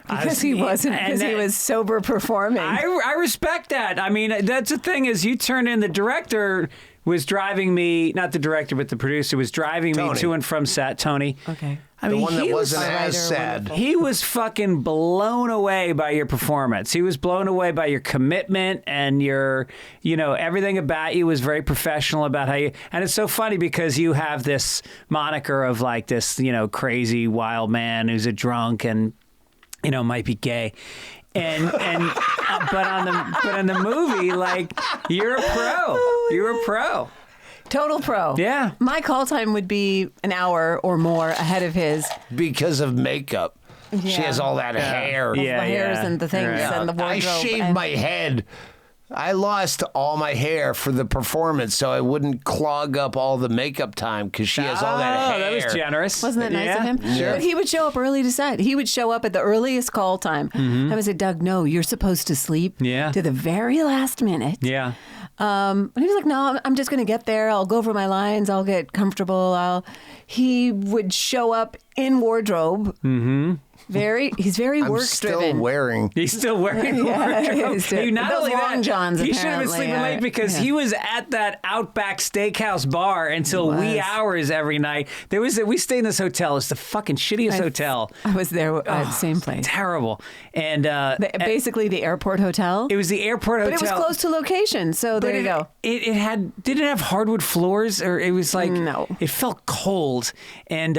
Because he wasn't, because he was sober performing. I respect that. I mean, that's the thing is you turn in the director was driving me, not the director, but the producer was driving me to and from set, Tony. Okay. I mean, the one that he wasn't was, as sad. He was fucking blown away by your performance. He was blown away by your commitment and your, everything about you was very professional about how you, and it's so funny because you have this moniker of like this, crazy wild man who's a drunk and, might be gay. But on the movie, like you're a pro. You're a pro. Total pro. Yeah. My call time would be an hour or more ahead of his. Because of makeup. She has all that hair. The hairs and the things and the wardrobe. I shaved my head. I lost all my hair for the performance so I wouldn't clog up all the makeup time because she has all that hair. Oh, that was generous. Wasn't that nice of him? Sure. But he would show up early to set. He would show up at the earliest call time. I would say, Doug, no, you're supposed to sleep to the very last minute. Yeah. And he was like, no, I'm just going to get there. I'll go over my lines. I'll get comfortable. He would show up in wardrobe. Mm-hmm. He's very work driven. He's still wearing wardrobe. Not only long johns, he should have been sleeping late because he was at that Outback Steakhouse bar until wee hours every night. We stayed in this hotel. It's the fucking shittiest hotel. I was there at the same place. Terrible. And basically the airport hotel. It was the airport hotel. But it was close to location, so there you go. Did it have hardwood floors, or it was like no? It felt cold, and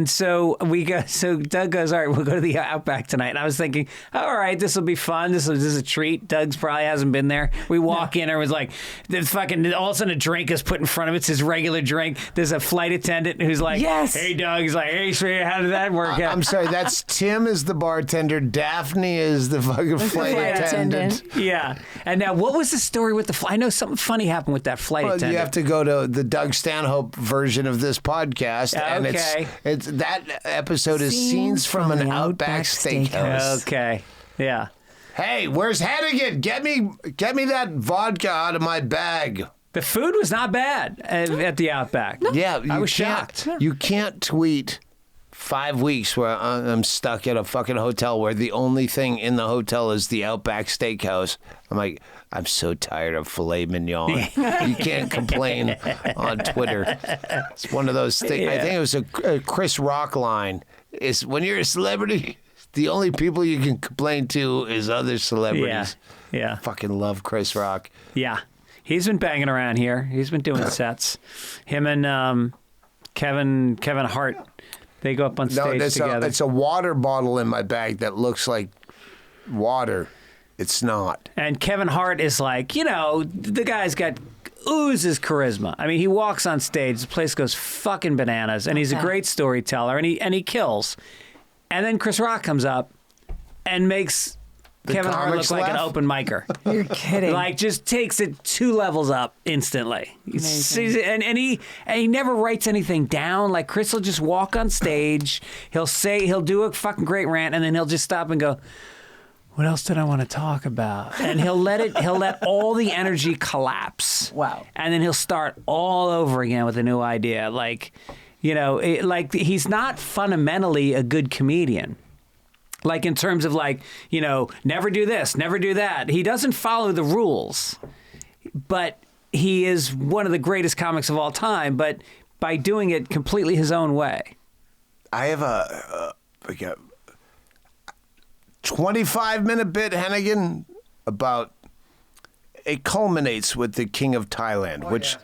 so Doug goes, all right, we'll go to the Outback tonight. And I was thinking, all right, this will be fun. This is a treat. Doug's probably hasn't been there. We walk in, and it was like, all of a sudden a drink is put in front of it. It's his regular drink. There's a flight attendant who's like, yes. Hey, Doug. He's like, hey, Shreya, how did that work out? I'm sorry, that's Tim is the bartender. Daphne is the fucking flight attendant. Yeah. And now, what was the story with the flight? I know something funny happened with that flight attendant. You have to go to the Doug Stanhope version of this podcast. And it's that episode is scenes from an Outback Steakhouse. Okay. Yeah. Hey, where's Hennigan? Get me that vodka out of my bag. The food was not bad at the Outback. No. Yeah, I was shocked. You can't tweet 5 weeks where I'm stuck at a fucking hotel where the only thing in the hotel is the Outback Steakhouse. I'm like, I'm so tired of filet mignon. You can't complain on Twitter. It's one of those things. I think it was a Chris Rock line. Is when you're a celebrity, the only people you can complain to is other celebrities. Yeah. Fucking love Chris Rock. Yeah. He's been banging around here. He's been doing sets. Him and Kevin Hart. They go up on stage together. It's a water bottle in my bag that looks like water. It's not. And Kevin Hart is like, the guy's got oozes charisma. I mean, he walks on stage, the place goes fucking bananas, and he's a great storyteller, and he kills. And then Chris Rock comes up and makes Kevin Hart look like an open micer. You're kidding. Like, just takes it 2 levels up instantly. And he never writes anything down. Like, Chris will just walk on stage, he'll do a fucking great rant, and then he'll just stop and go, what else did I want to talk about? And he'll let all the energy collapse. Wow. And then he'll start all over again with a new idea. Like, he's not fundamentally a good comedian. Like in terms of never do this, never do that. He doesn't follow the rules, but he is one of the greatest comics of all time, but by doing it completely his own way. I have a 25-minute bit, Hennigan, about it culminates with the King of Thailand, which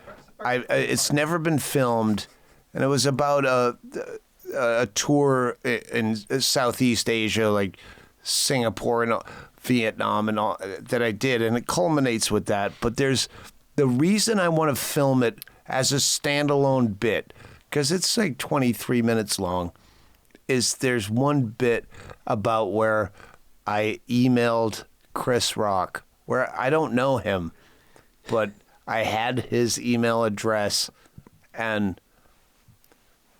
it's never been filmed, and it was about a tour in Southeast Asia, like Singapore and Vietnam and all that I did, and it culminates with that. But there's the reason I want to film it as a standalone bit, because it's like 23 minutes long, is there's one bit about where I emailed Chris Rock, where I don't know him, but I had his email address, and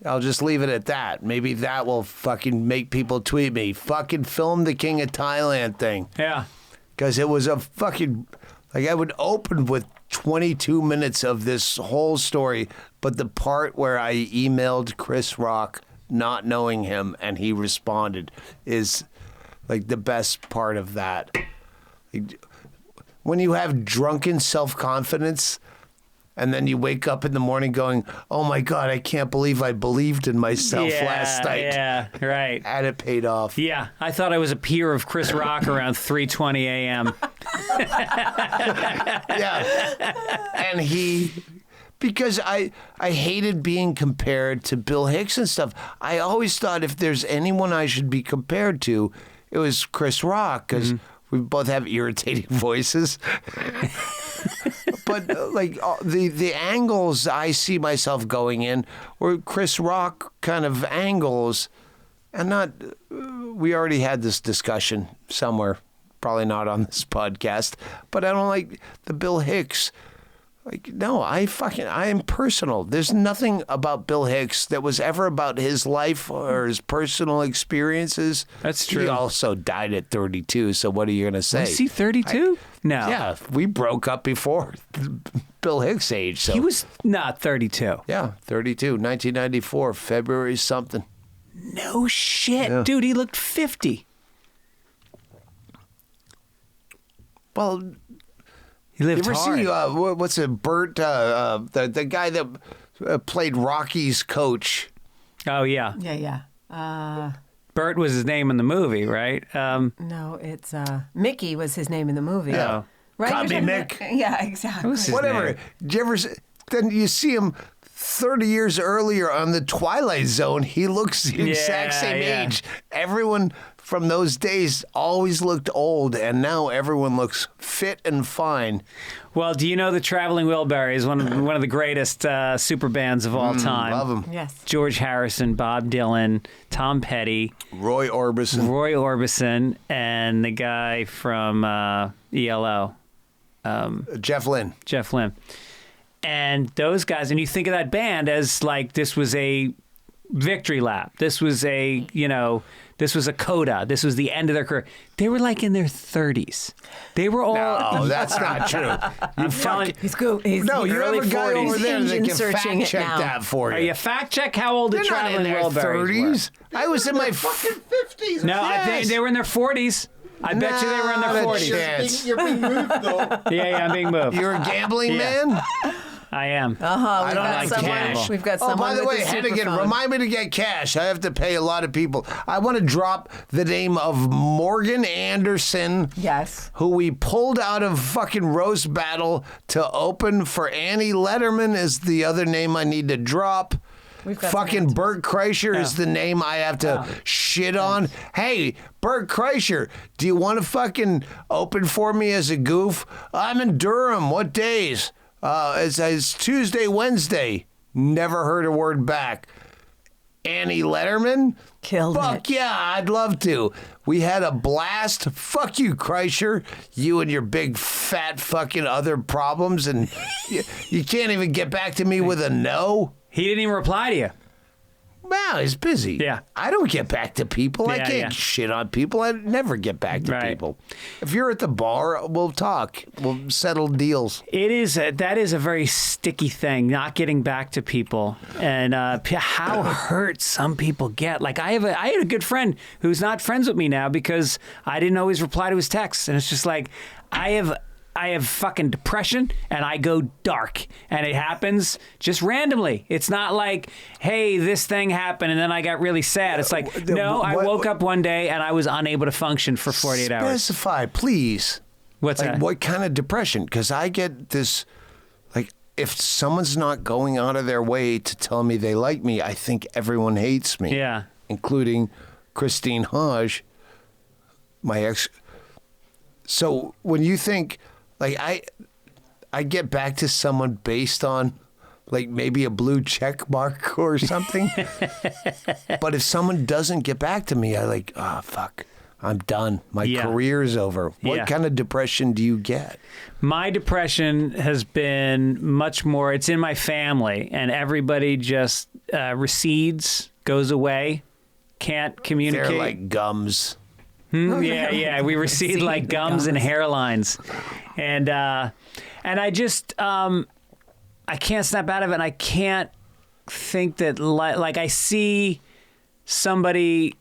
I'll just leave it at that. Maybe that will fucking make people tweet me. Fucking film the King of Thailand thing. Yeah. Because it was a fucking... I would open with 22 minutes of this whole story, but the part where I emailed Chris Rock not knowing him and he responded is like the best part of that. Like, when you have drunken self-confidence and then you wake up in the morning going, oh my God, I can't believe I believed in myself last night. Yeah, right. And it paid off. Yeah, I thought I was a peer of Chris Rock around 3:20 a.m. Yeah. And because I hated being compared to Bill Hicks and stuff. I always thought if there's anyone I should be compared to, it was Chris Rock, because we both have irritating voices. But like the angles I see myself going in were Chris Rock kind of angles, and not. We already had this discussion somewhere, probably not on this podcast. But I don't like the Bill Hicks. Like, no, I am personal. There's nothing about Bill Hicks that was ever about his life or his personal experiences. That's true. He also died at 32, so what are you going to say? Was he 32? No. Yeah, we broke up before Bill Hicks' age. So. He was not 32. Yeah, 32, 1994, February something. No shit. Yeah. Dude, he looked 50. Well, He lived you ever hard. see, what's it, Bert, the guy that played Rocky's coach? Oh, yeah. Yeah. Bert was his name in the movie, right? No, it's Mickey was his name in the movie. Yeah. Right? Call me You're Mick. talking about- Yeah, exactly. Who's his Whatever. name? Did you ever then you see him 30 years earlier on the Twilight Zone. He looks the exact same age. Everyone from those days always looked old, and now everyone looks fit and fine. Well, do you know the Traveling Wilburys, one of the greatest super bands of all time? Love him. Yes. George Harrison, Bob Dylan, Tom Petty, Roy Orbison. Roy Orbison, and the guy from ELO, Jeff Lynne. Jeff Lynne. And those guys, and you think of that band as like this was a victory lap. This was a, this was a coda. This was the end of their career. They were like in their 30s. They were all... No, that's not true. I'm telling He's cool. He's No, you have early a guy 40s. over there that Engine can searching fact it check now. that for you. you fact check how old the They're not in Traveling their Wilburys 30s. I was in my fucking 50s. were. No, I think they were in their 40s. I bet you they were in their Not a 40s. chance. You're being moved, though. Yeah, I'm being moved. You're a gambling Yeah. man? I am. I don't like someone, cash. We've got someone Oh, by the with way, a Hennigan, superphone. remind me to get cash. I have to pay a lot of people. I want to drop the name of Morgan Anderson. Yes. Who we pulled out of fucking roast battle to open for Annie Letterman is the other name I need to drop. We've got Fucking some Bert Kreischer is the name I have to shit on. Hey, Bert Kreischer, do you want to fucking open for me as a goof? I'm in Durham. What days? It's Tuesday, Wednesday. Never heard a word back. Annie Letterman? Killed Fuck it. yeah, I'd love to. We had a blast. Fuck you, Kreischer. You and your big fat fucking other problems, and you can't even get back to me with a no. He didn't even reply to you. Wow, he's busy. Yeah. I don't get back to people. I Yeah, can't yeah. shit on people. I never get back to Right. people. If you're at the bar, we'll talk. We'll settle deals. That is a very sticky thing, not getting back to people, and how hurt some people get. Like I had a good friend who's not friends with me now because I didn't always reply to his texts, and it's just like I have fucking depression and I go dark, and it happens just randomly. It's not like, hey, this thing happened and then I got really sad. It's like, no, I woke up one day and I was unable to function for 48 hours. Specify, please. What's like that? what kind of depression? Because I get this, like, if someone's not going out of their way to tell me they like me, I think everyone hates me. Yeah. Including Khrystyne Haje, my ex. So when you think, like, I get back to someone based on, like, maybe a blue check mark or something. But if someone doesn't get back to me, I like, oh, fuck, I'm done. My Yeah. career's over. What Yeah. kind of depression do you get? My depression has been much more, it's in my family, and everybody just recedes, goes away, can't communicate. They're like gums. Yeah, we recede like gums and hairlines, and I just I can't snap out of it. And I can't think that like I see somebody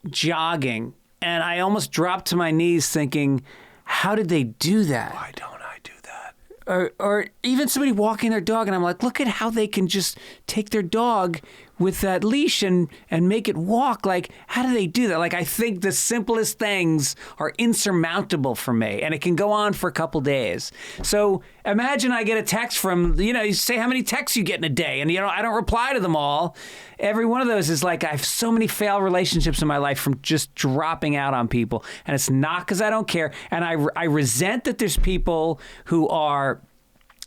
jogging and I almost dropped to my knees thinking, how did they do that? Why don't I do that? Or even somebody walking their dog, and I'm like, look at how they can just take their dog with that leash and make it walk. Like, how do they do that? Like, I think the simplest things are insurmountable for me, and it can go on for a couple days. So imagine I get a text from, you say how many texts you get in a day, and, I don't reply to them all. Every one of those is like, I have so many failed relationships in my life from just dropping out on people. And it's not because I don't care. And I resent that there's people who are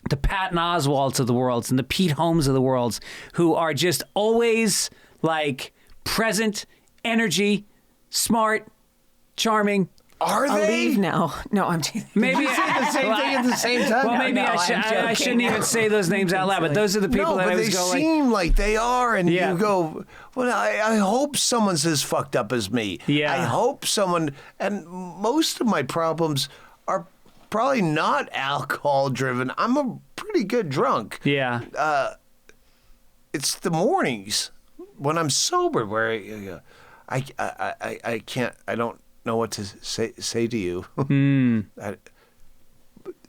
the Patton Oswalts of the worlds and the Pete Holmes of the worlds who are just always like present, energy, smart, charming. Are I'll they? leave now. No, I'm teasing. Maybe Say the same thing at the same time. Well, maybe No, I shouldn't even say those names out loud, but those are the people No, that but I they was going like, seem like they are, and Yeah. you go, well, I hope someone's as fucked up as me. Yeah. I hope someone, and most of my problems are probably not alcohol driven. I'm a pretty good drunk. yeah. It's the mornings when I'm sober where I can't, I don't know what to say to you.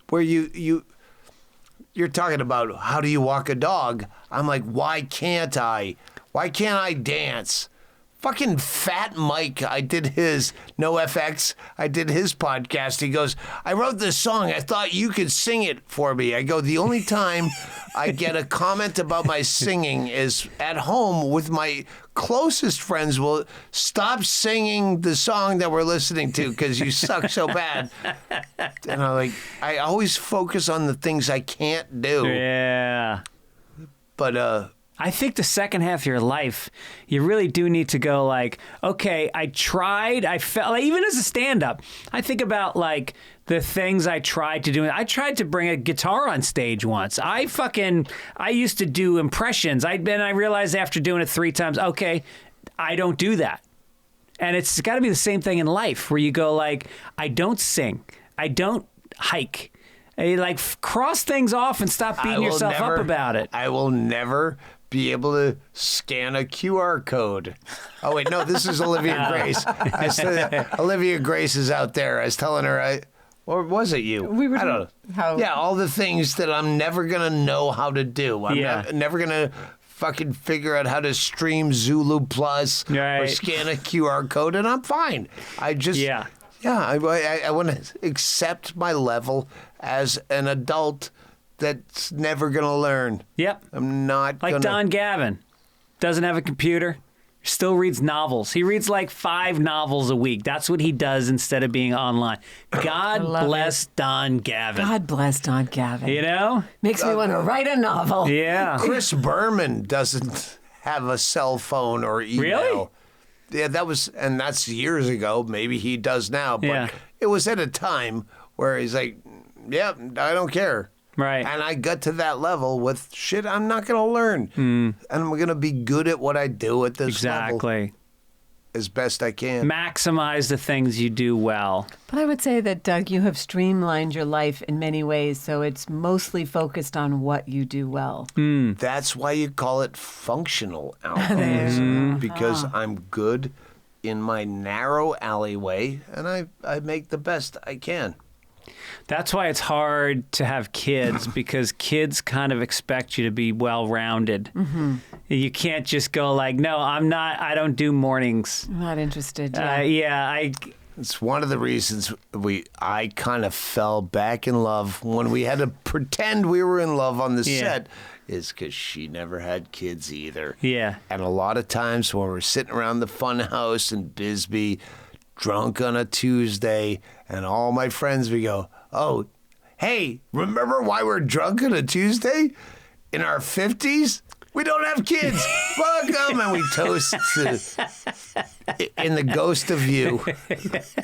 Where you're talking about how do you walk a dog? I'm like, why can't I? Why can't I dance? Fucking Fat Mike, I did his No FX. I did his podcast. He goes, I wrote this song. I thought you could sing it for me. I go, the only time I get a comment about my singing is at home with my closest friends will stop singing the song that we're listening to because you suck so bad. And I always focus on the things I can't do. Yeah. But I think the second half of your life, you really do need to go like, okay, I tried. I felt like, even as a stand-up, I think about like the things I tried to do. I tried to bring a guitar on stage once. I used to do impressions. I realized after doing it 3 times, okay, I don't do that. And it's got to be the same thing in life where you go like, I don't sing. I don't hike. Like cross things off and stop beating yourself up about it. I will never be able to scan a QR code. Oh, wait, no, this is Olivia Grace. Olivia Grace is out there. I was telling her, or was it you? We were I don't know. Yeah, all the things that I'm never going to know how to do. I'm never going to fucking figure out how to stream Zulu Plus or scan a QR code, and I'm fine. I just... Yeah, I want to accept my level as an adult that's never going to learn. Yep. I'm not like gonna... Don Gavin. Doesn't have a computer. Still reads novels. He reads like 5 novels a week. That's what he does instead of being online. God bless Don Gavin. God bless Don Gavin. You know? Makes me want to write a novel. Yeah. Chris Berman doesn't have a cell phone or email. Really? Yeah, that's years ago. Maybe he does now. But it was at a time where he's like, yeah, I don't care. Right. And I got to that level with shit I'm not going to learn. And I'm going to be good at what I do at this level as best I can. Maximize the things you do well. But I would say that, Doug, you have streamlined your life in many ways, so it's mostly focused on what you do well. That's why you call it functional alcoholism, because I'm good in my narrow alleyway, and I make the best I can. That's why it's hard to have kids, because kids kind of expect you to be well-rounded. Mm-hmm. You can't just go like, no, I don't do mornings. I'm not interested. It's one of the reasons I kind of fell back in love when we had to pretend we were in love on the set, is because she never had kids either. Yeah. And a lot of times when we're sitting around the fun house in Bisbee, drunk on a Tuesday, and all my friends, we go, oh, hey, remember why we're drunk on a Tuesday? In our 50s? We don't have kids. Fuck them. And we toast in the ghost of you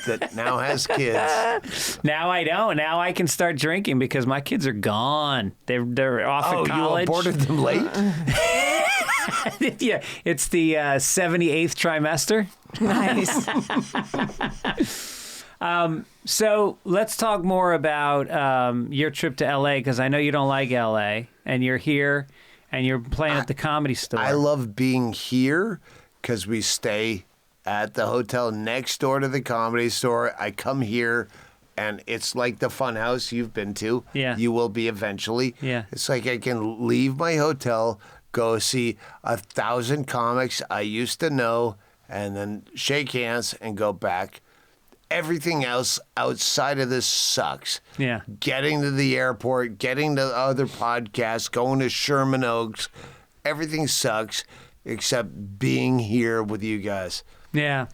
that now has kids. Now I don't. Now I can start drinking because my kids are gone. They're off at college. You aborted them late? Yeah, it's the 78th trimester. Nice. So let's talk more about your trip to L.A., because I know you don't like L.A., and you're here, and you're playing at the Comedy Store. I love being here because we stay at the hotel next door to the Comedy Store. I come here, and it's like the fun house you've been to. Yeah. You will be eventually. Yeah. It's like I can leave my hotel, go see 1,000 comics I used to know, and then shake hands and go back. Everything else outside of this sucks. Yeah. Getting to the airport, getting to other podcasts, going to Sherman Oaks, everything sucks except being here with you guys. Yeah.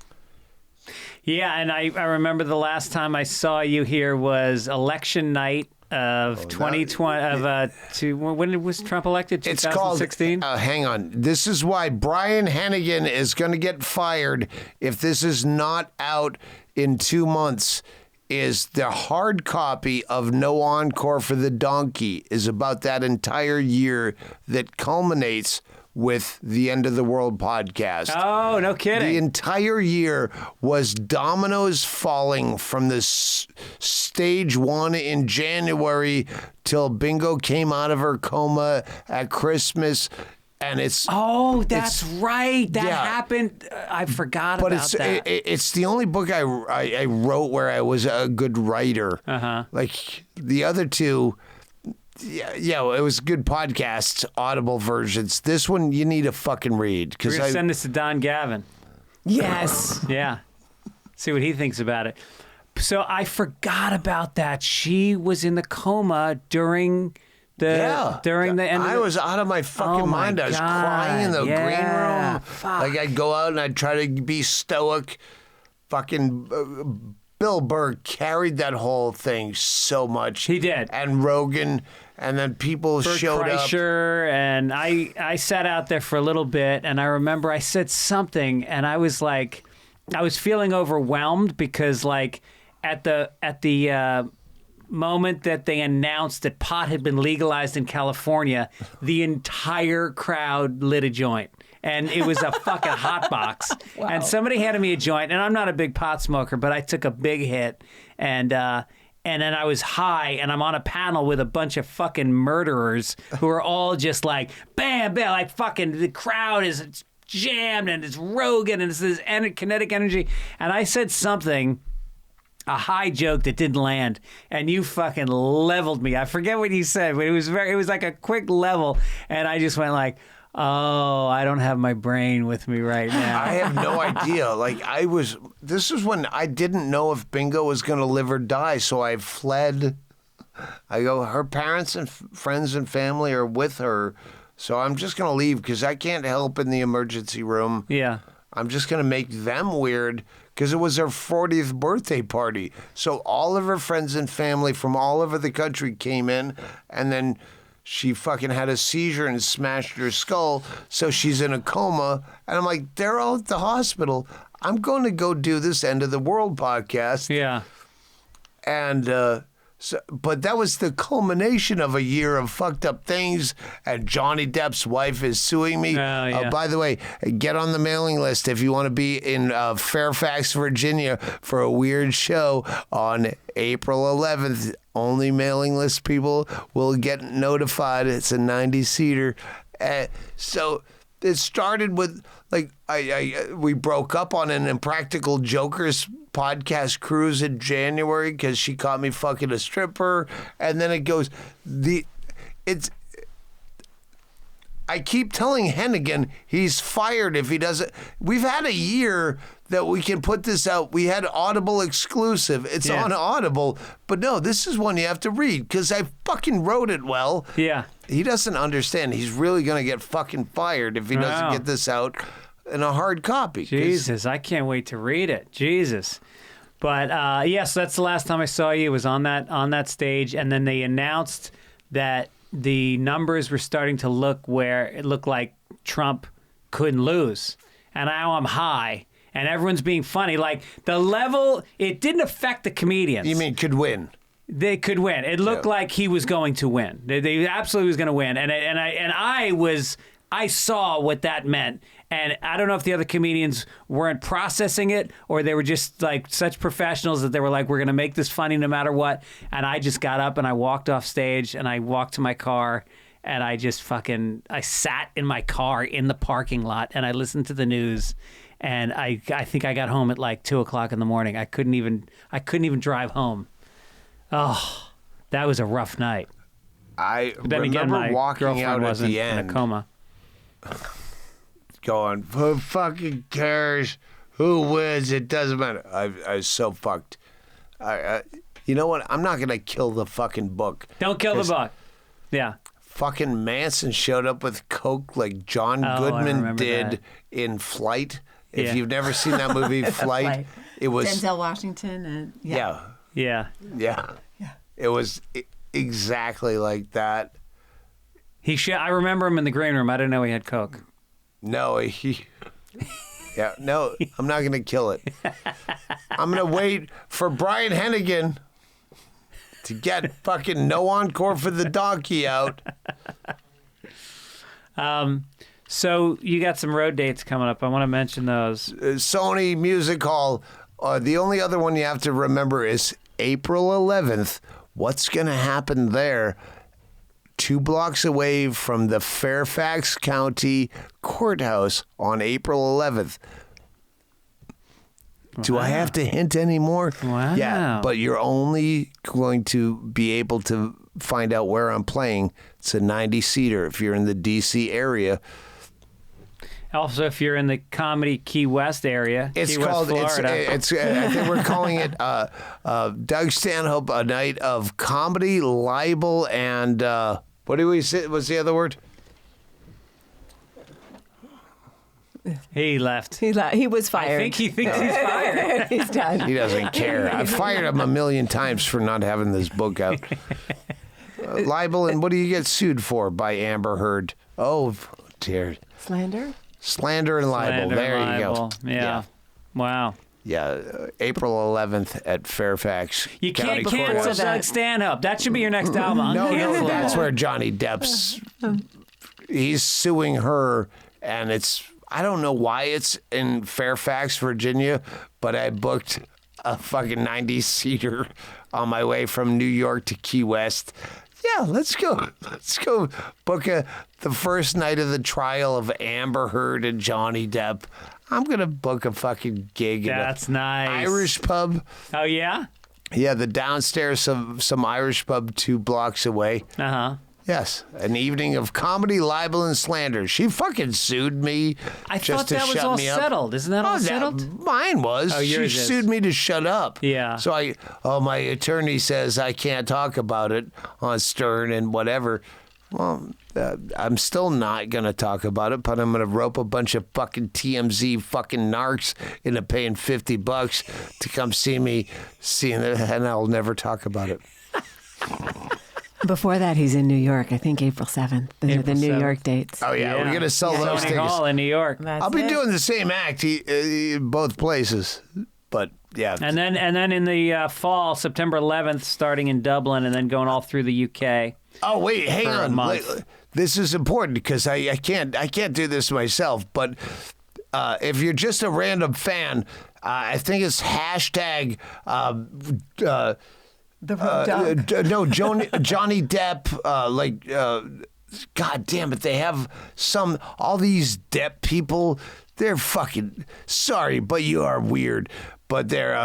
Yeah, and I remember the last time I saw you here was election night of 2020. When was Trump elected? It's called 2016. Hang on. This is why Brian Hennigan is going to get fired if this is not out in 2 months. Is the hard copy of No Encore for the Donkey is about that entire year that culminates with the End of the World podcast. Oh, no kidding. The entire year was dominoes falling from the stage one in January till Bingo came out of her coma at Christmas. And it's that's right. That happened. I forgot about that. It's the only book I wrote where I was a good writer. Like the other two, it was good podcasts, Audible versions. This one you need to fucking read. We're gonna send this to Don Gavin. Yes. Yeah. See what he thinks about it. So I forgot about that. She was in the coma during the end. I was out of my fucking mind. I was crying in the green room. Fuck. Like I'd go out and I'd try to be stoic. Fucking Bill Burr carried that whole thing so much. He did. And Rogan, and then people showed up. Kreischer, and I sat out there for a little bit, and I remember I said something, and I was like, I was feeling overwhelmed because like at the moment that they announced that pot had been legalized in California, the entire crowd lit a joint. And it was a fucking hot box. Wow. And somebody handed me a joint, and I'm not a big pot smoker, but I took a big hit. And then I was high, and I'm on a panel with a bunch of fucking murderers who are all just like, bam, bam, like fucking, the crowd is jammed, and it's Rogan, and it's this kinetic energy. And I said something, a high joke that didn't land, and you fucking leveled me. I forget what you said, but it was like a quick level, and I just went like, oh, I don't have my brain with me right now. I have no idea. This is when I didn't know if Bingo was going to live or die, so I fled. I go, her parents and friends and family are with her, so I'm just going to leave because I can't help in the emergency room. Yeah. I'm just going to make them weird because it was her 40th birthday party. So all of her friends and family from all over the country came in, and then she fucking had a seizure and smashed her skull, so she's in a coma. And I'm like, they're all at the hospital. I'm going to go do this End of the World podcast. Yeah. And but that was the culmination of a year of fucked up things. And Johnny Depp's wife is suing me. Oh, yeah. By the way, get on the mailing list if you want to be in Fairfax, Virginia for a weird show on April 11th. Only mailing list people will get notified. It's a 90-seater. So it started with, like, we broke up on an Impractical Jokers podcast cruise in January because she caught me fucking a stripper. And then it goes, I keep telling Hennigan he's fired if he doesn't. We've had a year that we can put this out. We had Audible exclusive. It's on Audible. But no, this is one you have to read because I fucking wrote it well. Yeah. He doesn't understand. He's really going to get fucking fired if he doesn't get this out in a hard copy. Jesus, I can't wait to read it. Jesus. But yes, that's the last time I saw you. It was on that stage, and then they announced that the numbers were starting to look where it looked like Trump couldn't lose. And now I'm high, and everyone's being funny. Like, the level, it didn't affect the comedians. You mean could win? They could win. It looked like he was going to win. They absolutely was going to win. And I saw what that meant. And I don't know if the other comedians weren't processing it or they were just like such professionals that they were like, we're going to make this funny no matter what. And I just got up and I walked off stage and I walked to my car and I just I sat in my car in the parking lot and I listened to the news and I think I got home at like 2:00 in the morning. I couldn't even drive home. Oh, that was a rough night. I But then remember again, my walking girlfriend out at wasn't the in a end coma. going, who fucking cares? Who wins? It doesn't matter. I was so fucked. You know what? I'm not going to kill the fucking book. Don't kill the book. Yeah. Fucking Manson showed up with coke like John I Goodman remember did that. in Flight. If Yeah. you've never seen that movie, Flight, it was... Denzel Washington and Yeah. Yeah. It was exactly like that. I remember him in the green room. I didn't know he had coke. No, no, I'm not going to kill it. I'm going to wait for Brian Hennigan to get fucking no encore for the donkey out. So you got some road dates coming up. I want to mention those. Sony Music Hall. The only other one you have to remember is April 11th. What's going to happen there? 2 blocks away from the Fairfax County Courthouse on April 11th. Do I have to hint anymore? Wow. Yeah, but you're only going to be able to find out where I'm playing. It's a 90-seater if you're in the D.C. area. Also, if you're in the Comedy Key West area, It's Key West, called. Florida. I think we're calling it Doug Stanhope, a night of comedy, libel, and what do we say? What's the other word? He left. He was fired. I think he thinks he's fired. He's done. He doesn't care. I've fired him a million times for not having this book out. Libel, and what do you get sued for by Amber Heard? Oh, dear. Slander? Slander and libel. Slander, There you libel. go. Yeah. Wow. Yeah, April 11th at Fairfax. You County can't cancel Courthouse. Doug Stanhope. That should be your next album. No, Uncancelable. that's where Johnny Depp's. He's suing her, and it's. I don't know why it's in Fairfax, Virginia, but I booked a fucking 90-seater on my way from New York to Key West. Yeah, let's go. Let's go book the first night of the trial of Amber Heard and Johnny Depp. I'm going to book a fucking gig That's at an nice. Irish pub. Oh, yeah? Yeah, the downstairs of some Irish pub 2 blocks away. Uh-huh. Yes, an evening of comedy, libel, and slander. She fucking sued me I just thought to that was shut all me up. settled. Isn't that all Oh, settled? mine was. Oh, She yours is. sued me to shut up. Yeah. So my attorney says I can't talk about it on Stern and whatever. Well, I'm still not going to talk about it, but I'm going to rope a bunch of fucking TMZ fucking narcs into paying $50 to come see me, and I'll never talk about it. Before that, he's in New York. I think April 7th. Those are the April New 7th. York dates. Oh, yeah, we're going to sell those Sony tickets. Hall in New York. That's I'll be it. doing the same act both places, but yeah. And then in the fall, September 11th, starting in Dublin and then going all through the UK. Oh wait, hang for a on. month. This is important because I can't do this myself. But if you're just a random fan, I think it's hashtag. The Road Dog. No, Johnny Depp. God damn it! They have all these Depp people. They're fucking sorry, but you are weird. But they're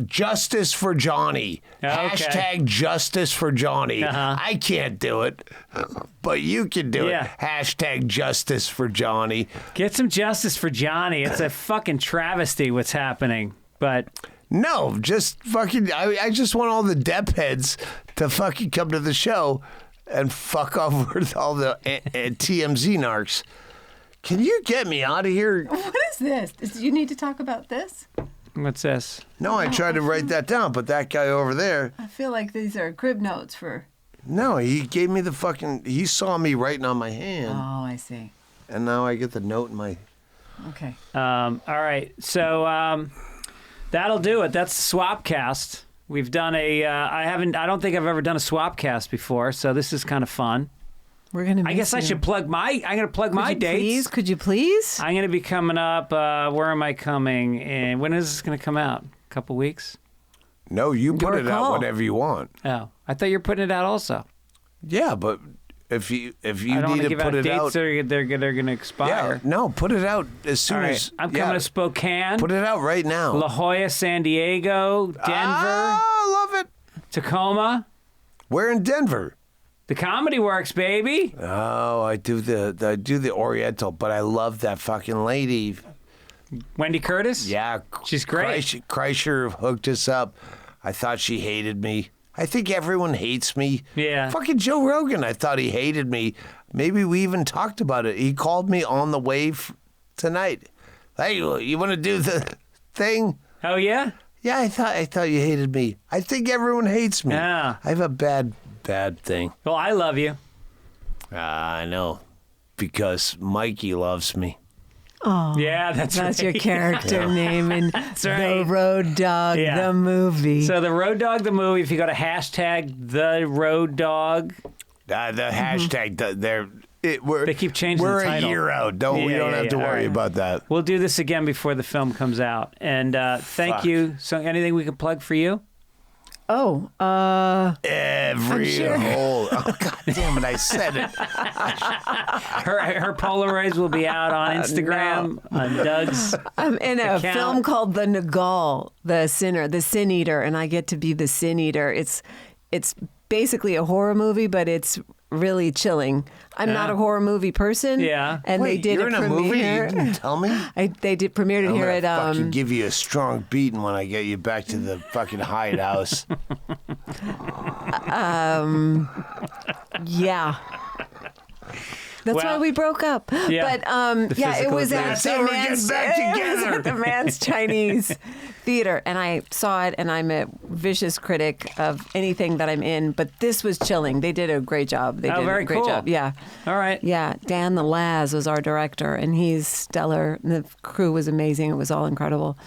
justice for Johnny. Okay. Hashtag justice for Johnny. Uh-huh. I can't do it, but you can do Yeah. it. Hashtag justice for Johnny. Get some justice for Johnny. It's a fucking travesty what's happening. But No, just fucking. I just want all the Depp heads to fucking come to the show and fuck off with all the TMZ narcs. Can you get me out of here? What is this? Do you need to talk about this? what's this? No, I tried to write that down, but that guy over there, I feel like these are crib notes for... no, he gave me the fucking. He saw me writing on my hand, Oh, I see. and now I get the note in my. Okay. All right. So that'll do it. That's Swapcast. We've done I don't think I've ever done a Swapcast before, so this is kind of fun. We're going to I guess I should plug I'm going to plug my dates. Could you please? I'm going to be coming up. Where am I coming? And when is this going to come out? A couple weeks? No, you put Your it out call. whatever you want. Oh, I thought you were putting it out also. Yeah, but if you I don't need want to give put out it dates out. they're going to expire. Yeah, no, put it out as soon All right, as. I'm coming to Spokane, Put it out right now. La Jolla, San Diego, Denver, Oh, love it. Tacoma. We're in Denver. The Comedy Works, baby. Oh, I do the Oriental, but I love that fucking lady. Wendy Curtis? Yeah, She's great. Kreischer hooked us up. I thought she hated me. I think everyone hates me. Yeah. Fucking Joe Rogan, I thought he hated me. Maybe we even talked about it. He called me on the way tonight. Hey, you want to do the thing? Oh, yeah? Yeah, I thought you hated me. I think everyone hates me. Yeah. I have a bad thing. Well, I love you. I know, because Mikey loves me. Oh, Yeah, that's right. your character name in right. The Road Dog, Yeah. the movie. So the Road Dog, the movie, if you go to hashtag the Road Dog. The hashtag, They keep changing we're the title. a year out. We don't have to All worry right. about that. We'll do this again before the film comes out. And thank Fuck. you. So anything we can plug for you? Oh, Every sure. hole. Oh, God damn it, I said it. Her Polaroids will be out on Instagram, on Doug's. I'm in a account. film called The Nagal, the Sinner, the Sin Eater, and I get to be the Sin Eater. It's basically a horror movie, but it's really chilling. I'm not a horror movie person. Yeah. And Wait, they did you're a in a movie? premiere. You didn't tell me? They did premiered it I'm here gonna at fucking give you a strong beating when I get you back to the fucking Hyatt house. Yeah. That's Well, why we broke up. yeah. But yeah, it physical was at abuse. the That's how we're man's, getting back it was together. at the Man's Chinese Theater, and I saw it, and I'm a vicious critic of anything that I'm in. But this was chilling. They did a great job. They did very a great cool. job. Yeah. All right. Yeah, Dan the Laz was our director, and he's stellar. And the crew was amazing. It was all incredible.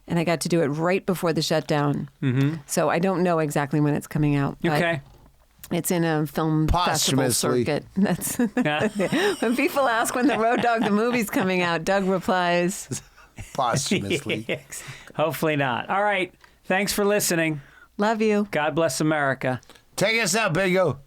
And I got to do it right before the shutdown. Mm-hmm. So I don't know exactly when it's coming out. But Okay. it's in a film festival Posthumously. circuit. That's Yeah. when people ask when the Road Dog the movie's coming out, Doug replies, Posthumously. Hopefully not. All right. Thanks for listening. "Love you." God bless America. Take us out, Bingo.